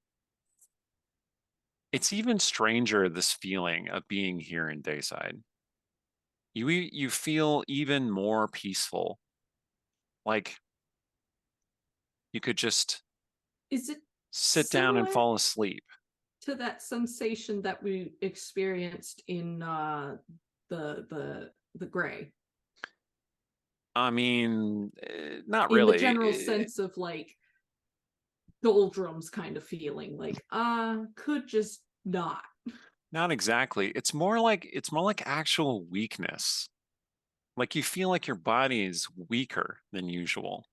It's even stranger, this feeling of being here in Dayside. You feel even more peaceful, like you could just Is it sit down and similar fall asleep. to that sensation that we experienced in the gray? I mean, not In really. the general sense of like doldrums kind of feeling, like could just not. Not exactly. It's more like actual weakness. Like you feel like your body is weaker than usual.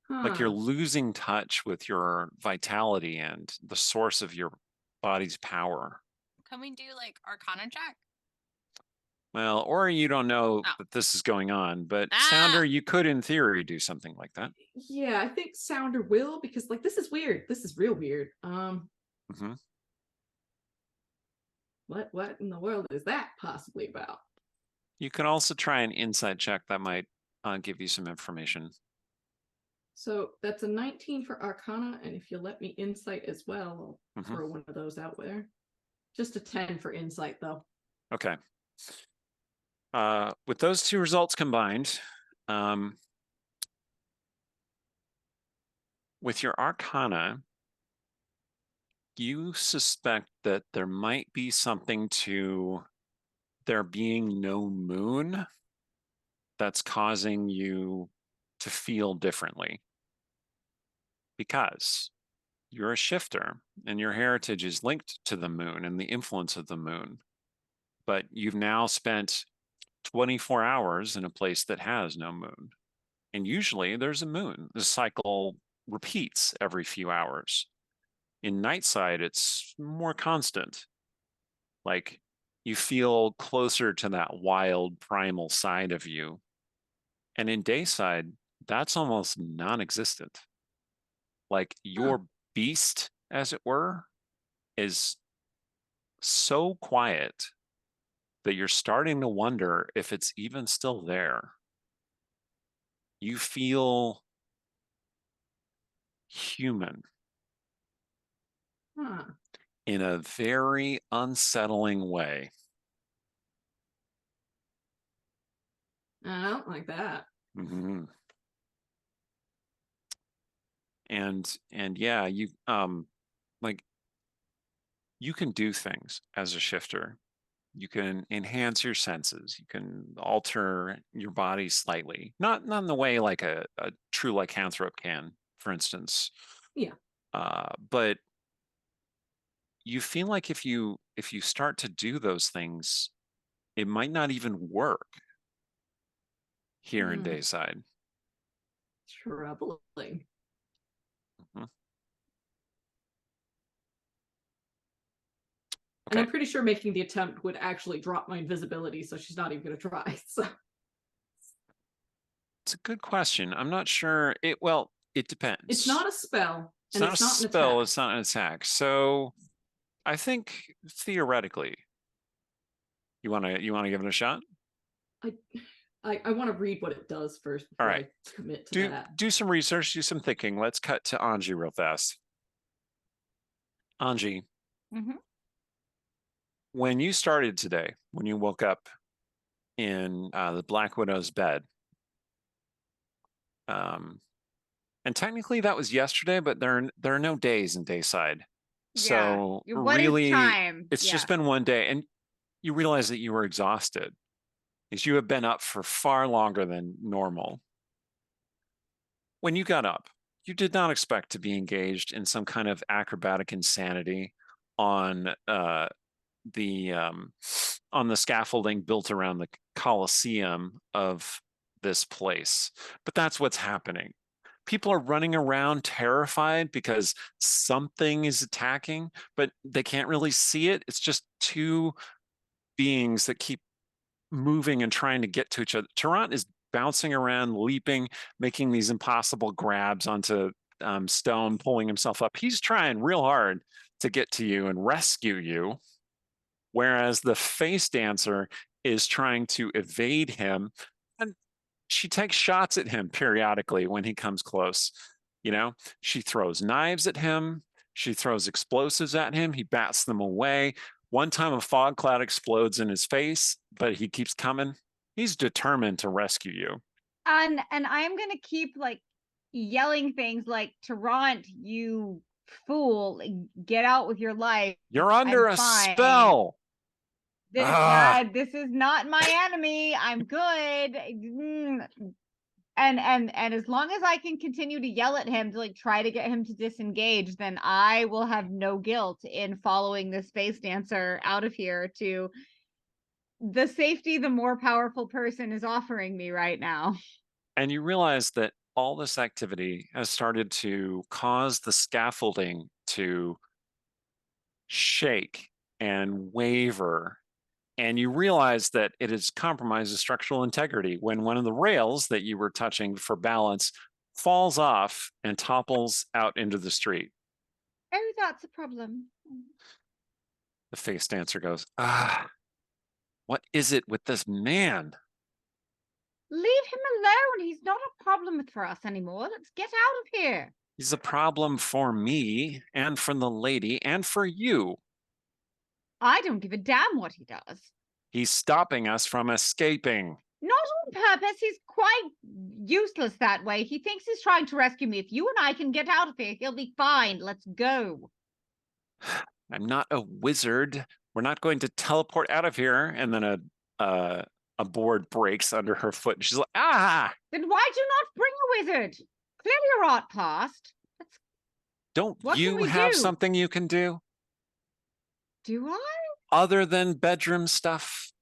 Like you're Huh. losing touch with your vitality and the source of your body's power. Can we do like Arcana check? Well, or you don't know Oh. that this is going on, but Ah! Sounder, you could in theory do something like that. Yeah, I think Sounder will, because like this is weird. This is real weird. Mhm. What in the world is that possibly about? You can also try an insight check that might give you some information. So that's a 19 for Arcana, and if you let me insight as well, I'll throw one of those out there. Just a 10 for insight, though. Okay. With those two results combined, with your Arcana, you suspect that there might be something to there being no moon that's causing you to feel differently? Because you're a shifter and your heritage is linked to the moon and the influence of the moon. But you've now spent 24 hours in a place that has no moon. And usually there's a moon. The cycle repeats every few hours. In Nightside, it's more constant. Like you feel closer to that wild primal side of you. And in Dayside, that's almost non-existent. Like your beast, as it were, is so quiet that you're starting to wonder if it's even still there. You feel human in a very unsettling way. I don't like that. Mm-hmm. And yeah, you like you can do things as a shifter. You can enhance your senses. You can alter your body slightly, not in the way like a true lycanthrope can, for instance. Yeah. But you feel like if you start to do those things, it might not even work here in Dayside. Troubling. Mm-hmm. And I'm pretty sure making the attempt would actually drop my invisibility, so she's not even going to try. So it's a good question. I'm not sure. It depends. It's not a spell. It's not a spell. It's not an attack. So I think theoretically, you want to give it a shot. I want to read what it does first before All right. I commit to that. Do some research, do some thinking. Let's cut to Anji real fast. Anji, when you started today, when you woke up in the Black Widow's bed, and technically that was yesterday, but there are no days in Dayside. So what really, is time? it's just been one day, and you realize that you were exhausted because you have been up for far longer than normal. When you got up, you did not expect to be engaged in some kind of acrobatic insanity on the scaffolding built around the Colosseum of this place. But that's what's happening. People are running around terrified because something is attacking, but they can't really see it. It's just two beings that keep moving and trying to get to each other. Tarrant is bouncing around, leaping, making these impossible grabs onto stone, pulling himself up. He's trying real hard to get to you and rescue you, whereas the face dancer is trying to evade him, and she takes shots at him periodically when he comes close. You know, she throws knives at him, she throws explosives at him, he bats them away. One time a fog cloud explodes in his face, but he keeps coming. He's determined to rescue you. And I'm gonna keep like yelling things like, Tarrant, you fool, get out with your life. You're under a spell. This is not my enemy. I'm good. And as long as I can continue to yell at him to like try to get him to disengage, then I will have no guilt in following this space dancer out of here to the safety the more powerful person is offering me right now. And you realize that all this activity has started to cause the scaffolding to shake and waver. And you realize that it has compromised the structural integrity when one of the rails that you were touching for balance falls off and topples out into the street. Oh, that's a problem. The face dancer goes, what is it with this man? Leave him alone. He's not a problem for us anymore. Let's get out of here. He's a problem for me and for the lady and for you. I don't give a damn what he does. He's stopping us from escaping. Not on purpose. He's quite useless that way. He thinks he's trying to rescue me. If you and I can get out of here, he'll be fine. Let's go. I'm not a wizard. We're not going to teleport out of here. And then a a board breaks under her foot, and she's like, ah! Then why'd you not bring a wizard? Clearly you're out past. Don't What can you we have do? something you can do Do I? other than bedroom stuff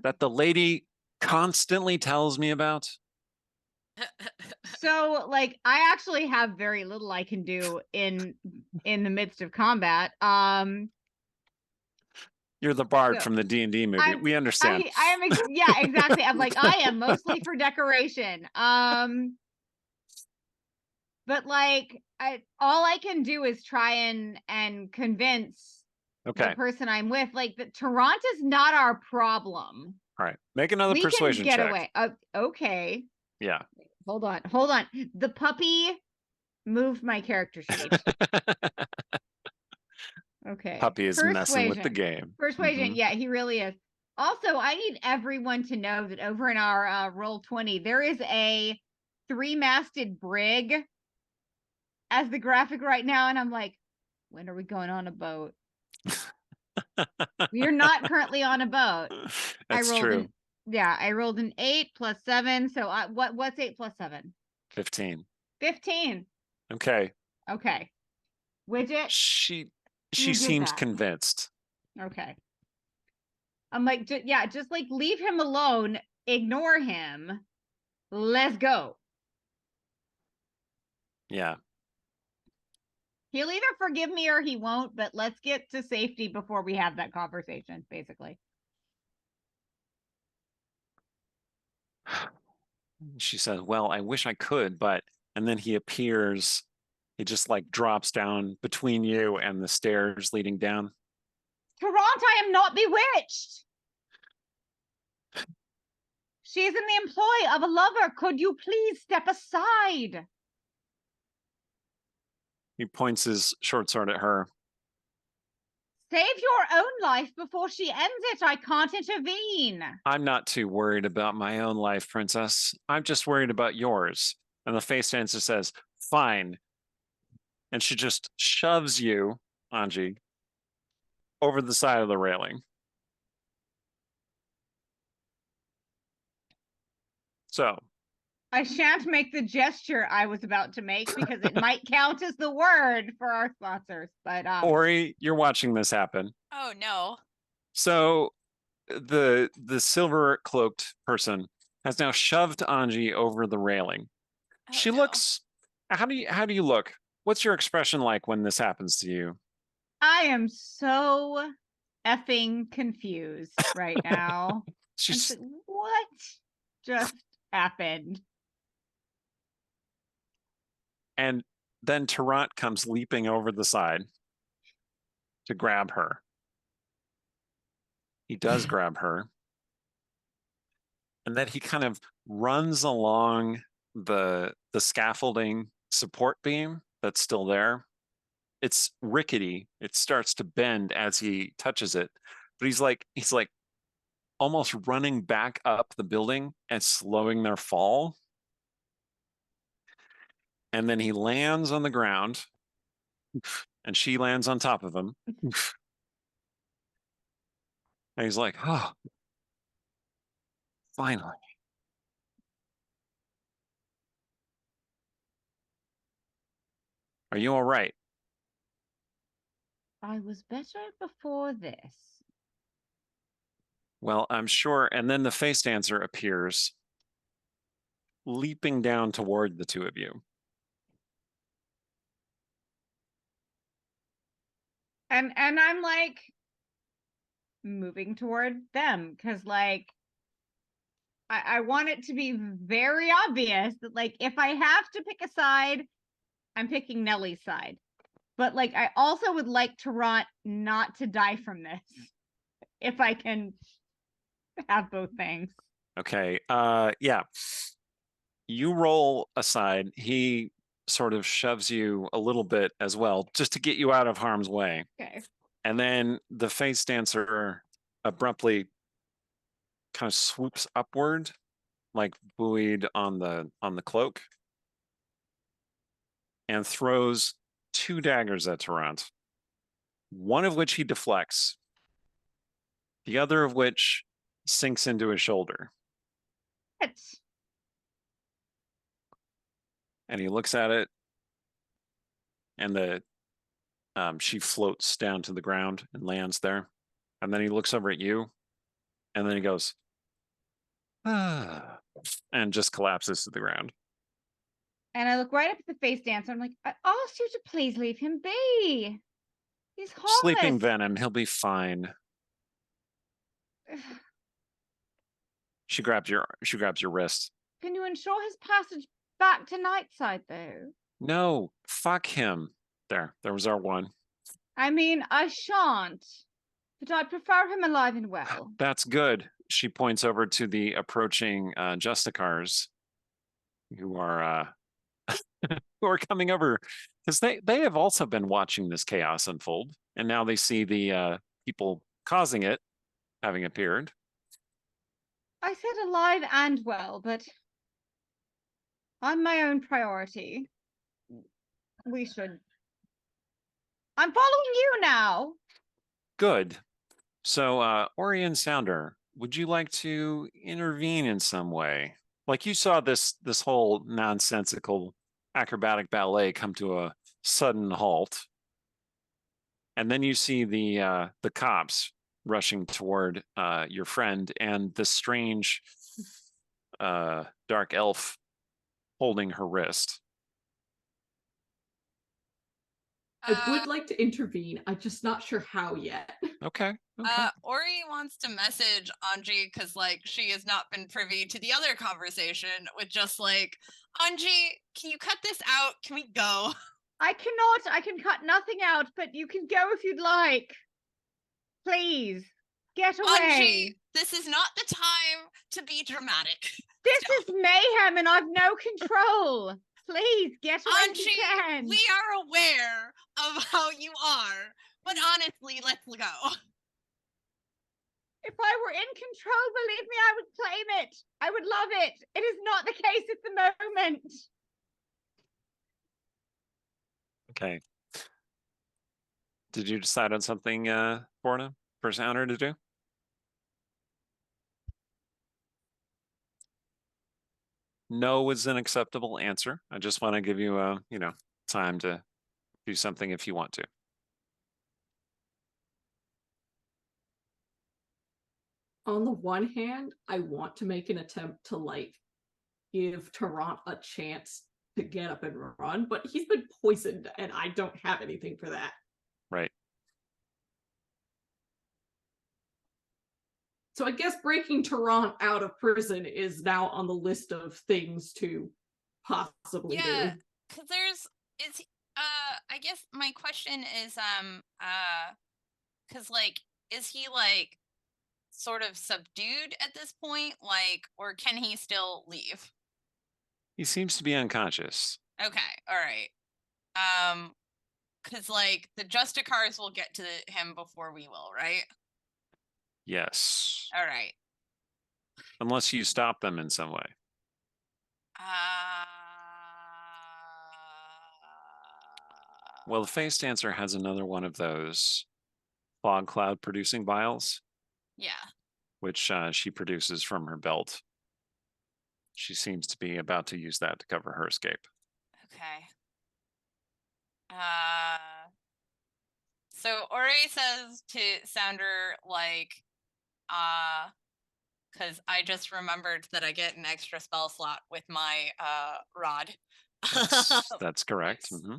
that the lady constantly tells me about? So, like, I actually have very little I can do in the midst of combat. You're the bard So, from the D&D movie. We understand. I am yeah, exactly. I'm like, I am mostly for decoration. But like, all I can do is try and convince Okay. the person I'm with, like, that Toronto's not our problem. All right. Make another We persuasion can get check. away. Okay. Yeah. Hold on. The puppy moved my character sheet. Okay. Puppy is messing with the game. Persuasion. Yeah, he really is. Also, I need everyone to know that over in our Roll20, there is a 3-masted brig as the graphic right now, and I'm like, when are we going on a boat? We are not currently on a boat. That's true. I rolled an 8 plus 7. So what's 8 plus 7? 15. 15. Okay. Okay. Widget. She You did seems that. convinced. Okay. I'm like, just like leave him alone, ignore him. Let's go. Yeah. He'll either forgive me or he won't, but let's get to safety before we have that conversation, basically. She says, well, I wish I could, but, and then he appears, he just like drops down between you and the stairs leading down. Toronto, I am not bewitched. She is in the employ of a lover. Could you please step aside? He points his short sword at her. Save your own life before she ends it. I can't intervene. I'm not too worried about my own life, princess. I'm just worried about yours. And the face dancer says, fine. And she just shoves you, Anji, over the side of the railing. So. I shan't make the gesture I was about to make because it might count as the word for our sponsors. But Ori, you're watching this happen. Oh no. So the silver cloaked person has now shoved Anji over the railing. Oh, She no. looks, how do you look? What's your expression like when this happens to you? I am so effing confused right now. She's like, what just happened? And then Tarant comes leaping over the side to grab her. He does grab her. And then he kind of runs along the scaffolding support beam that's still there. It's rickety. It starts to bend as he touches it. But he's like almost running back up the building and slowing their fall. And then he lands on the ground and she lands on top of him. And he's like, oh, finally. Are you all right? I was better before this. Well, I'm sure. And then the face dancer appears, leaping down toward the two of you. And I'm like moving toward them because like I want it to be very obvious that like if I have to pick a side, I'm picking Nellie's side. But like I also would like Tarant not to die from this. If I can have both things. Okay. Yeah. You roll aside. He sort of shoves you a little bit as well, just to get you out of harm's way. Okay. And then the face dancer abruptly kind of swoops upward, like buoyed on the cloak, and throws 2 daggers at Tarant. One of which he deflects, the other of which sinks into his shoulder. What? And he looks at it, and she floats down to the ground and lands there. And then he looks over at you, and then he goes, ah, and just collapses to the ground. And I look right up at the face dancer. I'm like, I asked you to please leave him be. He's harmless. Sleeping venom, he'll be fine. She grabs your wrist. Can you ensure his passage back to Nightside, though? No, fuck him. There was our one. I mean, I shan't, but I'd prefer him alive and well. That's good. She points over to the approaching justicars who are who are coming over, because they have also been watching this chaos unfold, and now they see the people causing it having appeared. I said alive and well, but I'm my own priority. We should. I'm following you now. Good. So, Ori and Sounder, would you like to intervene in some way? Like, you saw this whole nonsensical acrobatic ballet come to a sudden halt, and then you see the cops rushing toward your friend and the strange dark elf holding her wrist. I would like to intervene. I'm just not sure how yet. Okay. Ori wants to message Anji because, like, she has not been privy to the other conversation with just like, Anji, can you cut this out? Can we go? I cannot. I can cut nothing out, but you can go if you'd like. Please, get away. Anji, this is not the time to be dramatic. This Stop. is mayhem and I've no control. Please, get away if you Anji, can. we are aware of how you are, but honestly, let's go. If I were in control, believe me, I would claim it. I would love it. It is not the case at the moment. Okay. Did you decide on something, for Sounder to do? No is an acceptable answer. I just want to give you time to do something if you want to. On the one hand, I want to make an attempt to like give Tarrant a chance to get up and run, but he's been poisoned and I don't have anything for that. Right. So I guess breaking Tarrant out of prison is now on the list of things to possibly Yeah, do. because I guess my question is because like, is he like sort of subdued at this point, like, or can he still leave? He seems to be unconscious. Okay, all right. Because like the justicars will get to him before we will, right? Yes. All right. Unless you stop them in some way. Well, the face dancer has another one of those fog cloud producing vials, Yeah. which she produces from her belt. She seems to be about to use that to cover her escape. Okay. So Ori says to Sounder, like, because I just remembered that I get an extra spell slot with my rod. That's correct. Nice. Mm-hmm.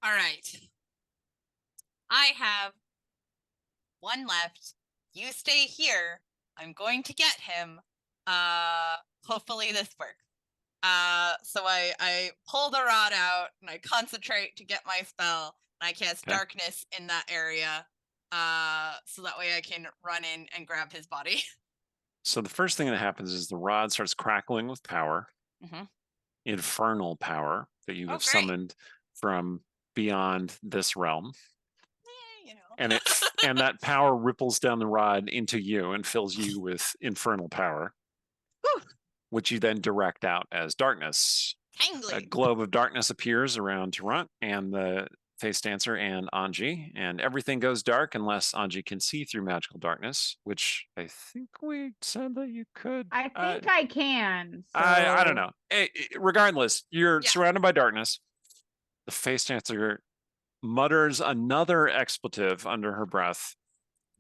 All right. I have one left. You stay here. I'm going to get him. Hopefully this works. So I pull the rod out and I concentrate to get my spell. And I cast darkness in that area. So that way I can run in and grab his body. So the first thing that happens is the rod starts crackling with power. Mm-hmm. Infernal power that you have summoned from beyond this realm. You know. And that power ripples down the rod into you and fills you with infernal power. Whew. Which you then direct out as darkness. Tangly. A globe of darkness appears around Tarrant, and the Face Dancer and Anji, and everything goes dark unless Anji can see through magical darkness, which I think we said that you could. I think I can. I don't so- know. Regardless, you're Yeah. surrounded by darkness. The Face Dancer mutters another expletive under her breath,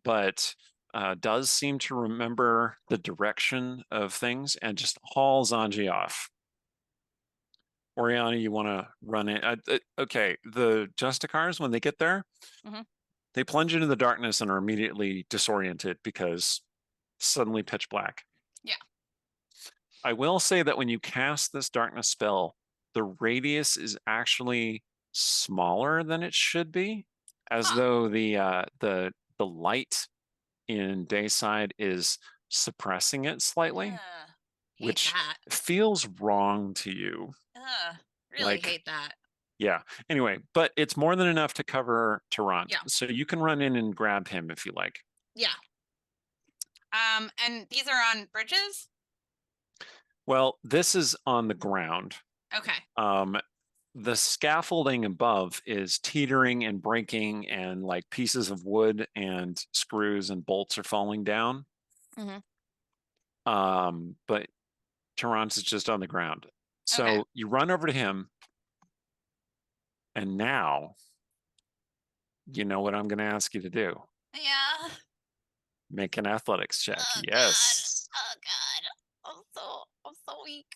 but does seem to remember the direction of things and just hauls Anji off. Oriana, you want to run in? Okay, the justicars, when they get there, Mhm. they plunge into the darkness and are immediately disoriented because suddenly pitch black. Yeah. I will say that when you cast this darkness spell, the radius is actually smaller than it should be, as Huh. though the light in Dayside is suppressing it slightly, Hate which that. feels wrong to you. Really like- hate that. Yeah. Anyway, but it's more than enough to cover Tarrant. Yeah. So you can run in and grab him if you like. Yeah. And these are on bridges? Well, this is on the ground. Okay. The scaffolding above is teetering and breaking, and like pieces of wood and screws and bolts are falling down. Mhm. But Tarrant is just on the ground. So Okay. you run over to him, and now you know what I'm going to ask you to do. Yeah. Make an athletics check. Oh, Yes, God. I'm so weak.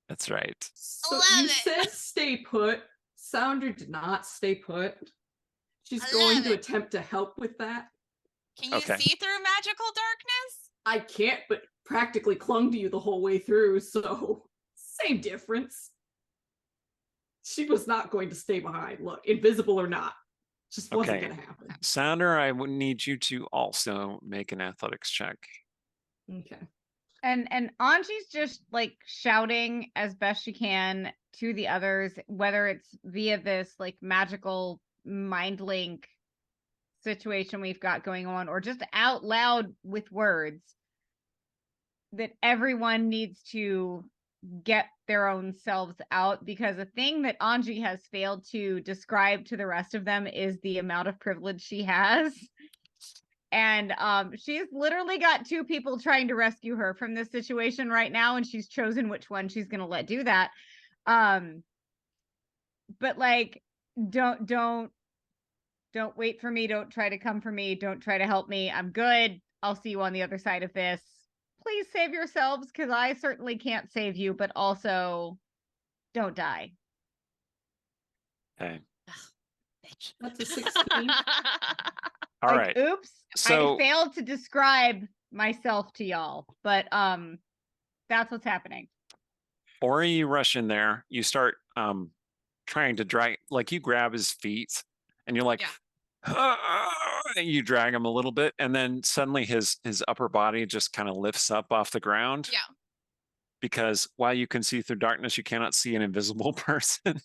that's right. So 11. you said stay put. Sounder did not stay put. She's going to 11. attempt to help with that. Can you Okay. see through magical darkness? I can't, but practically clung to you the whole way through, so same difference. She was not going to stay behind. Look, invisible or not, just wasn't Okay. going to happen. Sounder, I would need you to also make an athletics check. Okay. And Anji's just like shouting as best she can to the others, whether it's via this like magical mind link situation we've got going on, or just out loud with words, that everyone needs to get their own selves out, because a thing that Anji has failed to describe to the rest of them is the amount of privilege she has. And she's literally got two people trying to rescue her from this situation right now, and she's chosen which one she's going to let do that. But like, don't wait for me. Don't try to come for me. Don't try to help me. I'm good. I'll see you on the other side of this. Please save yourselves, because I certainly can't save you, but also don't die. Okay. Bitch. That's a 16. All Like, right. oops. So- I failed to describe myself to y'all, but that's what's happening. Ori, you rush in there. You start trying to drag, like you grab his feet and you're like, and you drag him a little bit, and then suddenly his upper body just kind of lifts up off the ground. Yeah. Because while you can see through darkness, you cannot see an invisible person.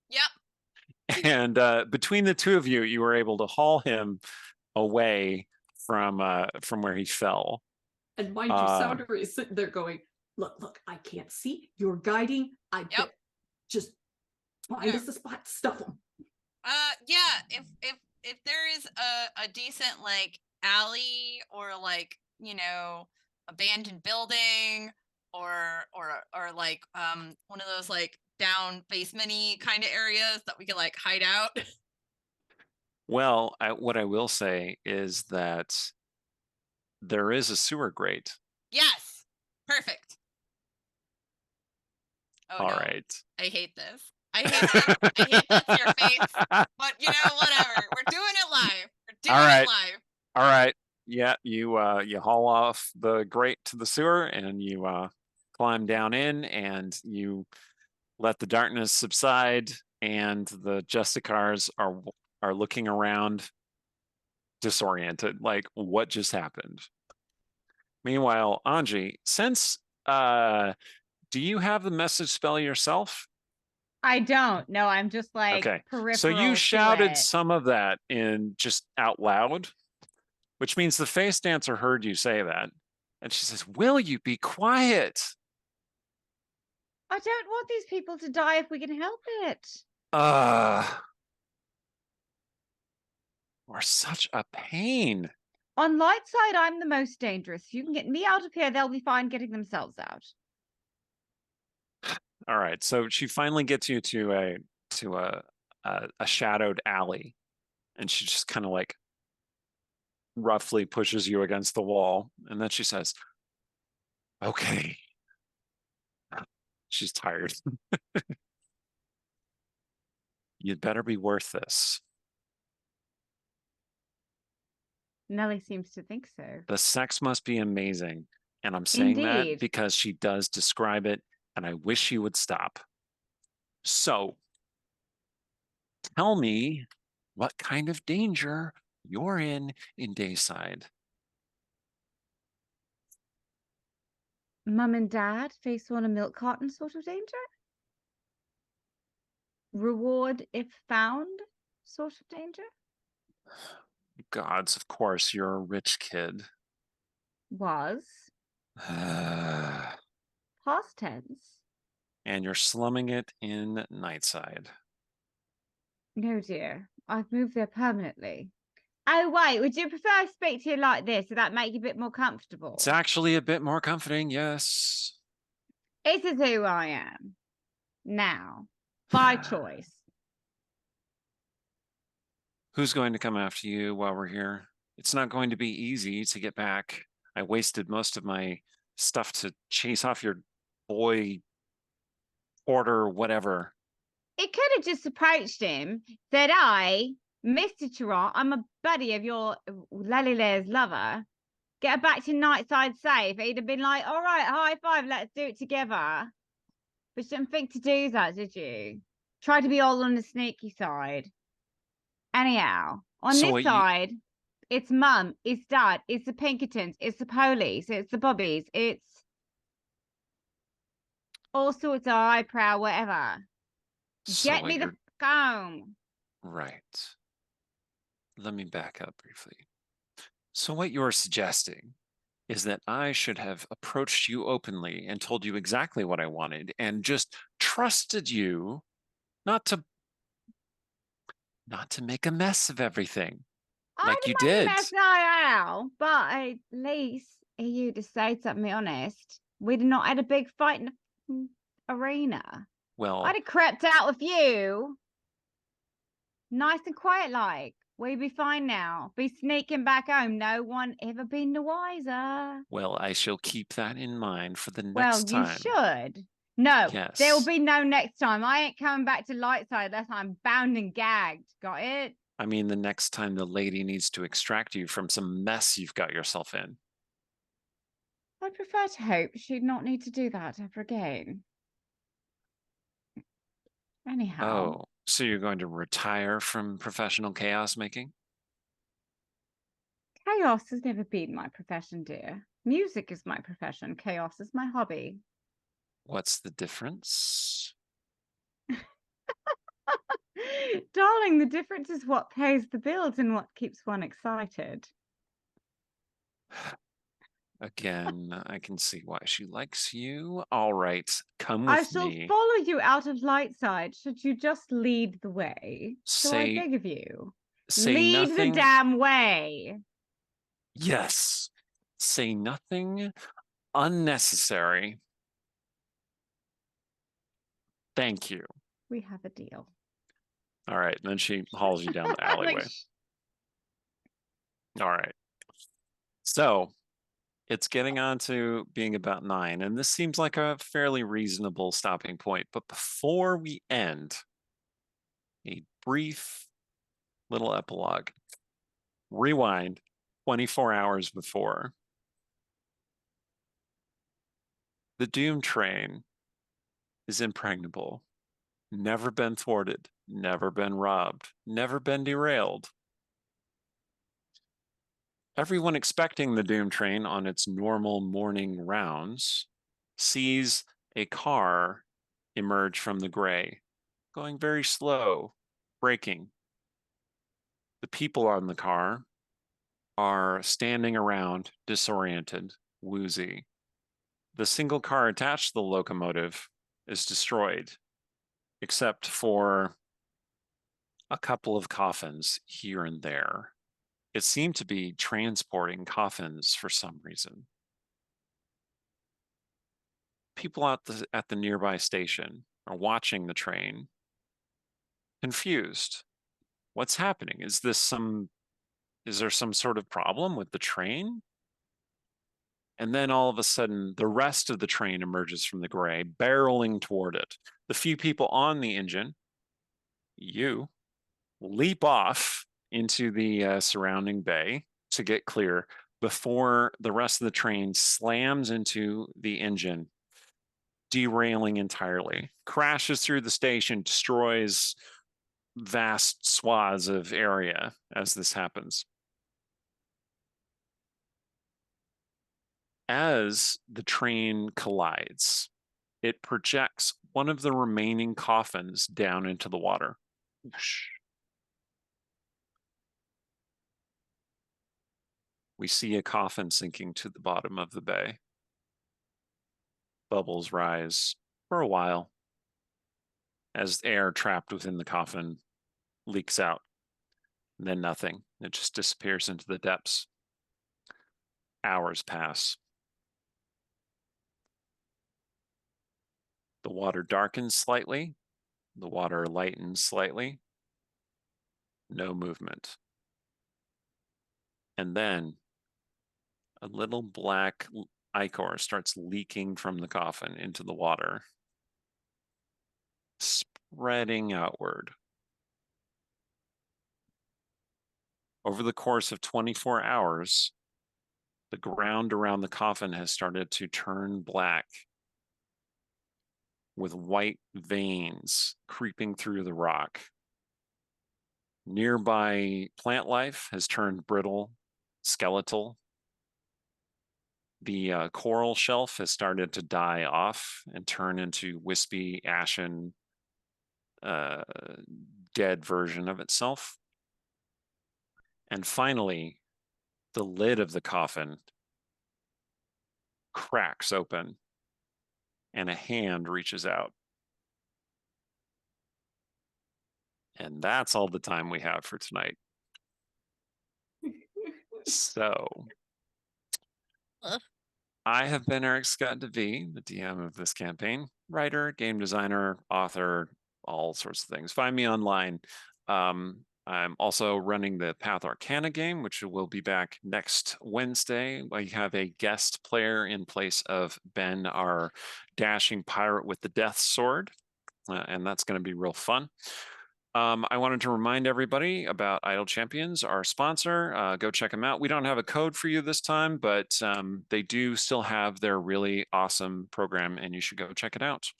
Yep. And between the two of you, you were able to haul him away from where he fell. And mind you, Sounder is sitting there going, look, I can't see. You're guiding. Yep. Just find Yeah. us a spot, stuff them. Yeah. If there is a decent like alley, or like, you know, abandoned building, or like one of those like down basement-y kind of areas that we can like hide out. Well, what I will say is that there is a sewer grate. Yes. Perfect. Oh, All no. right. I hate this. I hate this. I hate that's your face. But you know, whatever. We're doing it live. We're doing All right. it live. All right. Yeah, you haul off the grate to the sewer, and you climb down in, and you let the darkness subside, and the justicars are looking around disoriented, like what just happened. Meanwhile, Anji, since do you have the message spell yourself? I don't. No, I'm just like Okay. peripheral. So you to shouted it. some of that in just out loud, which means the face dancer heard you say that. And she says, "Will you be quiet?" I don't want these people to die if we can help it. are such a pain. On light side, I'm the most dangerous. If you can get me out of here, they'll be fine getting themselves out. All right, so she finally gets you to a shadowed alley, and she just kind of like roughly pushes you against the wall, and then she says, "Okay." She's tired. You'd better be worth this. Nellie seems to think so. The sex must be amazing. And I'm saying that Indeed. because she does describe it, and I wish you would stop. So, tell me what kind of danger you're in Dayside. Mum and Dad face on a milk carton sort of danger? Reward if found sort of danger? Gods, of course, you're a rich kid. Was. And Past tense. you're slumming it in Nightside. No, dear. I've moved there permanently. Oh, wait. Would you prefer I speak to you like this? Would that make you a bit more comfortable? It's actually a bit more comforting, yes. This is who I am. Now. By choice. Who's going to come after you while we're here? It's not going to be easy to get back. I wasted most of my stuff to chase off your boy, porter, whatever. It could have just approached him, said, Mr. Tarrant, I'm a buddy of your Lalilair's lover. Get her back to Nightside safe. He'd have been like, all right, high five, let's do it together. But you didn't think to do that, did you? Try to be all on the sneaky side. Anyhow, on So this side, it's Mum, it's Dad, it's the Pinkertons, it's the police, it's the Bobbies, it's all sorts of eyebrow, whatever. Get me the home. Right. Let me back up briefly. So what you're suggesting is that I should have approached you openly and told you exactly what I wanted and just trusted you not to make a mess of everything like you did. Mess now, but at least you to say something honest. We'd not had a big fight in the arena. Well, I'd have crept out with you. Nice and quiet like. We'd be fine now. Be sneaking back home. No one ever been the wiser. well, I shall keep that in mind for the next well, time. you should. No, Yes. there will be no next time. I ain't coming back to Lightside unless I'm bound and gagged. Got it? I mean, the next time the lady needs to extract you from some mess you've got yourself in. I prefer to hope she'd not need to do that ever again. Anyhow. Oh, so you're going to retire from professional chaos making? Chaos has never been my profession, dear. Music is my profession. Chaos is my hobby. What's the difference? Darling, the difference is what pays the bills and what keeps one excited. Again, I can see why she likes you. All right, come with I shall me. follow you out of Lightside should you just lead the way. So I Say- beg of you. Say Lead nothing. the damn way. Yes. Say nothing unnecessary. Thank you. We have a deal. All right. Then she hauls you down the alleyway. All right. So it's getting on to being about 9, and this seems like a fairly reasonable stopping point. But before we end, a brief little epilogue. Rewind 24 hours before. The Doom Train is impregnable. Never been thwarted, never been robbed, never been derailed. Everyone expecting the Doom Train on its normal morning rounds sees a car emerge from the gray, going very slow, braking. The people on the car are standing around, disoriented, woozy. The single car attached to the locomotive is destroyed, except for a couple of coffins here and there. It seemed to be transporting coffins for some reason. People at the nearby station are watching the train, confused. What's happening? Is there some sort of problem with the train? And then all of a sudden, the rest of the train emerges from the gray, barreling toward it. The few people on the engine, you, leap off into the surrounding bay to get clear before the rest of the train slams into the engine, derailing entirely, crashes through the station, destroys vast swaths of area as this happens. As the train collides, it projects one of the remaining coffins down into the water. We see a coffin sinking to the bottom of the bay. Bubbles rise for a while as air trapped within the coffin leaks out. And then nothing. It just disappears into the depths. Hours pass. The water darkens slightly. The water lightens slightly. No movement. And then a little black ichor starts leaking from the coffin into the water, spreading outward. Over the course of 24 hours, the ground around the coffin has started to turn black, with white veins creeping through the rock. Nearby plant life has turned brittle, skeletal. The coral shelf has started to die off and turn into wispy, ashen, dead version of itself. And finally, the lid of the coffin cracks open and a hand reaches out. And that's all the time we have for tonight. So, I have been Eric Scott DeVee, the DM of this campaign, writer, game designer, author, all sorts of things. Find me online. I'm also running the Path Arcana game, which will be back next Wednesday. We have a guest player in place of Ben, our dashing pirate with the death sword, and that's going to be real fun. I wanted to remind everybody about Idle Champions, our sponsor. Go check them out. We don't have a code for you this time, but they do still have their really awesome program, and you should go check it out.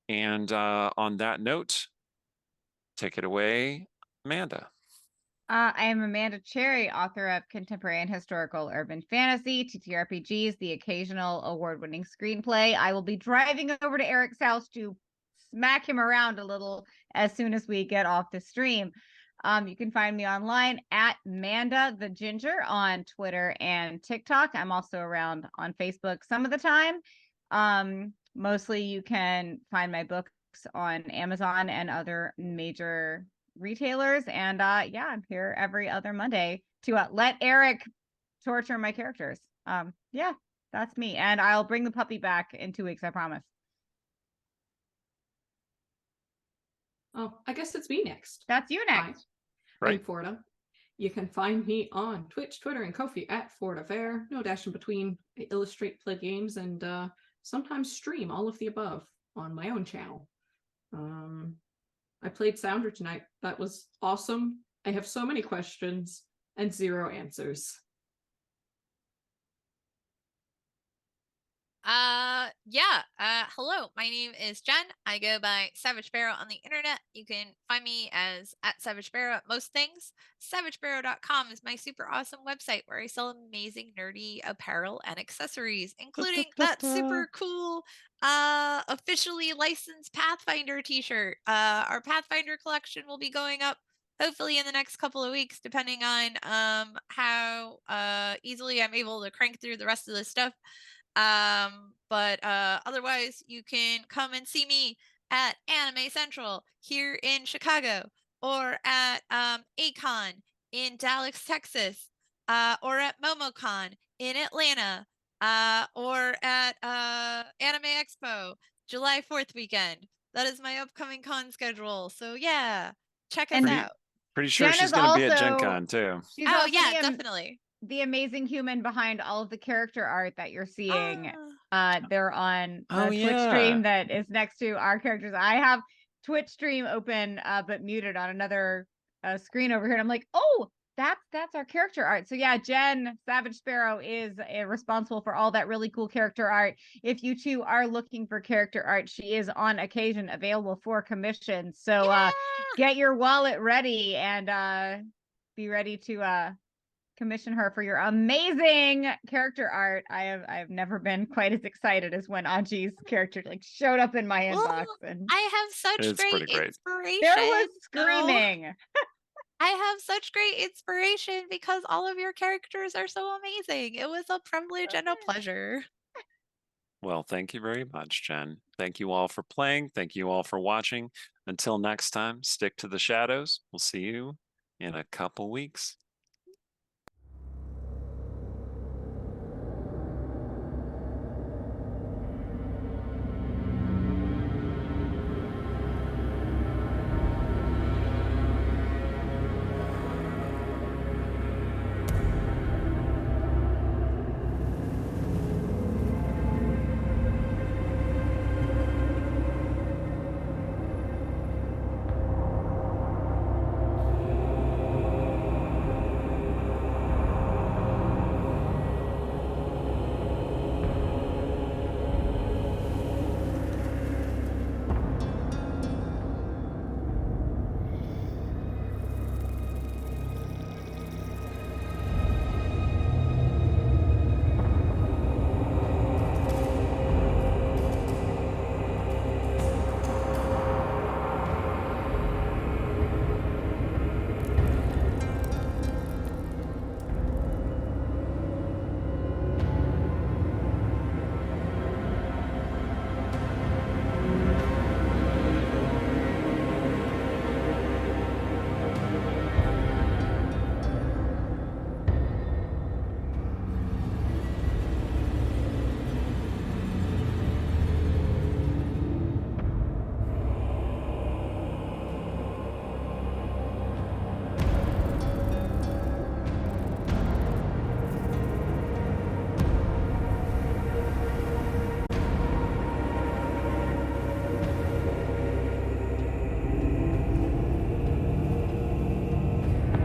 And on that note, take it away, Amanda. I am Amanda Cherry, author of contemporary and historical urban fantasy, TTRPGs, the occasional award-winning screenplay. I will be driving over to Eric's house to smack him around a little as soon as we get off the stream. You can find me online at Manda the Ginger on Twitter and TikTok. I'm also around on Facebook some of the time. Mostly you can find my books on Amazon and other major retailers. And yeah, I'm here every other Monday to let Eric torture my characters. Yeah, that's me. And I'll bring the puppy back in 2 weeks, I promise. Oh, I guess it's me next. That's you next. Hi. Right. I'm Forda. You can find me on Twitch, Twitter, and Ko-fi at FordaFair. No dash in between. I illustrate, play games, and sometimes stream all of the above on my own channel. I played Sounder tonight. That was awesome. I have so many questions and 0 answers. Hello, my name is Jen. I go by Savage Sparrow on the internet. You can find me as at Savage Sparrow at most things. SavageSparrow.com is my super awesome website where I sell amazing nerdy apparel and accessories, including that super cool officially licensed Pathfinder t-shirt. Our Pathfinder collection will be going up hopefully in the next couple of weeks, depending on how easily I'm able to crank through the rest of this stuff. But otherwise you can come and see me at Anime Central here in Chicago, or at Acon in Dallas, Texas, or at MomoCon in Atlanta, or at Anime Expo July 4th weekend. That is my upcoming con schedule. So yeah, check us And out. Pretty sure Jen she's is going to be at Gen also- Con too. She's Oh also yeah, the, definitely. the amazing human behind all of the character art that you're seeing. Ah. They're on the Oh, Twitch yeah. stream that is next to our characters. I have Twitch stream open, but muted on another screen over here. And I'm like, oh, that's our character art. So yeah, Jen Savage Sparrow is responsible for all that really cool character art. If you two are looking for character art, she is on occasion available for commission. So get your wallet ready and be ready to commission her for your amazing character art. I have never been quite as excited as when Aji's character like showed up in my inbox, and I have such It's pretty great. inspiration. there was though. screaming. I have such great inspiration because all of your characters are so amazing. It was a privilege and a pleasure. Well, thank you very much, Jen. Thank you all for playing. Thank you all for watching. Until next time, stick to the shadows. We'll see you in a couple weeks.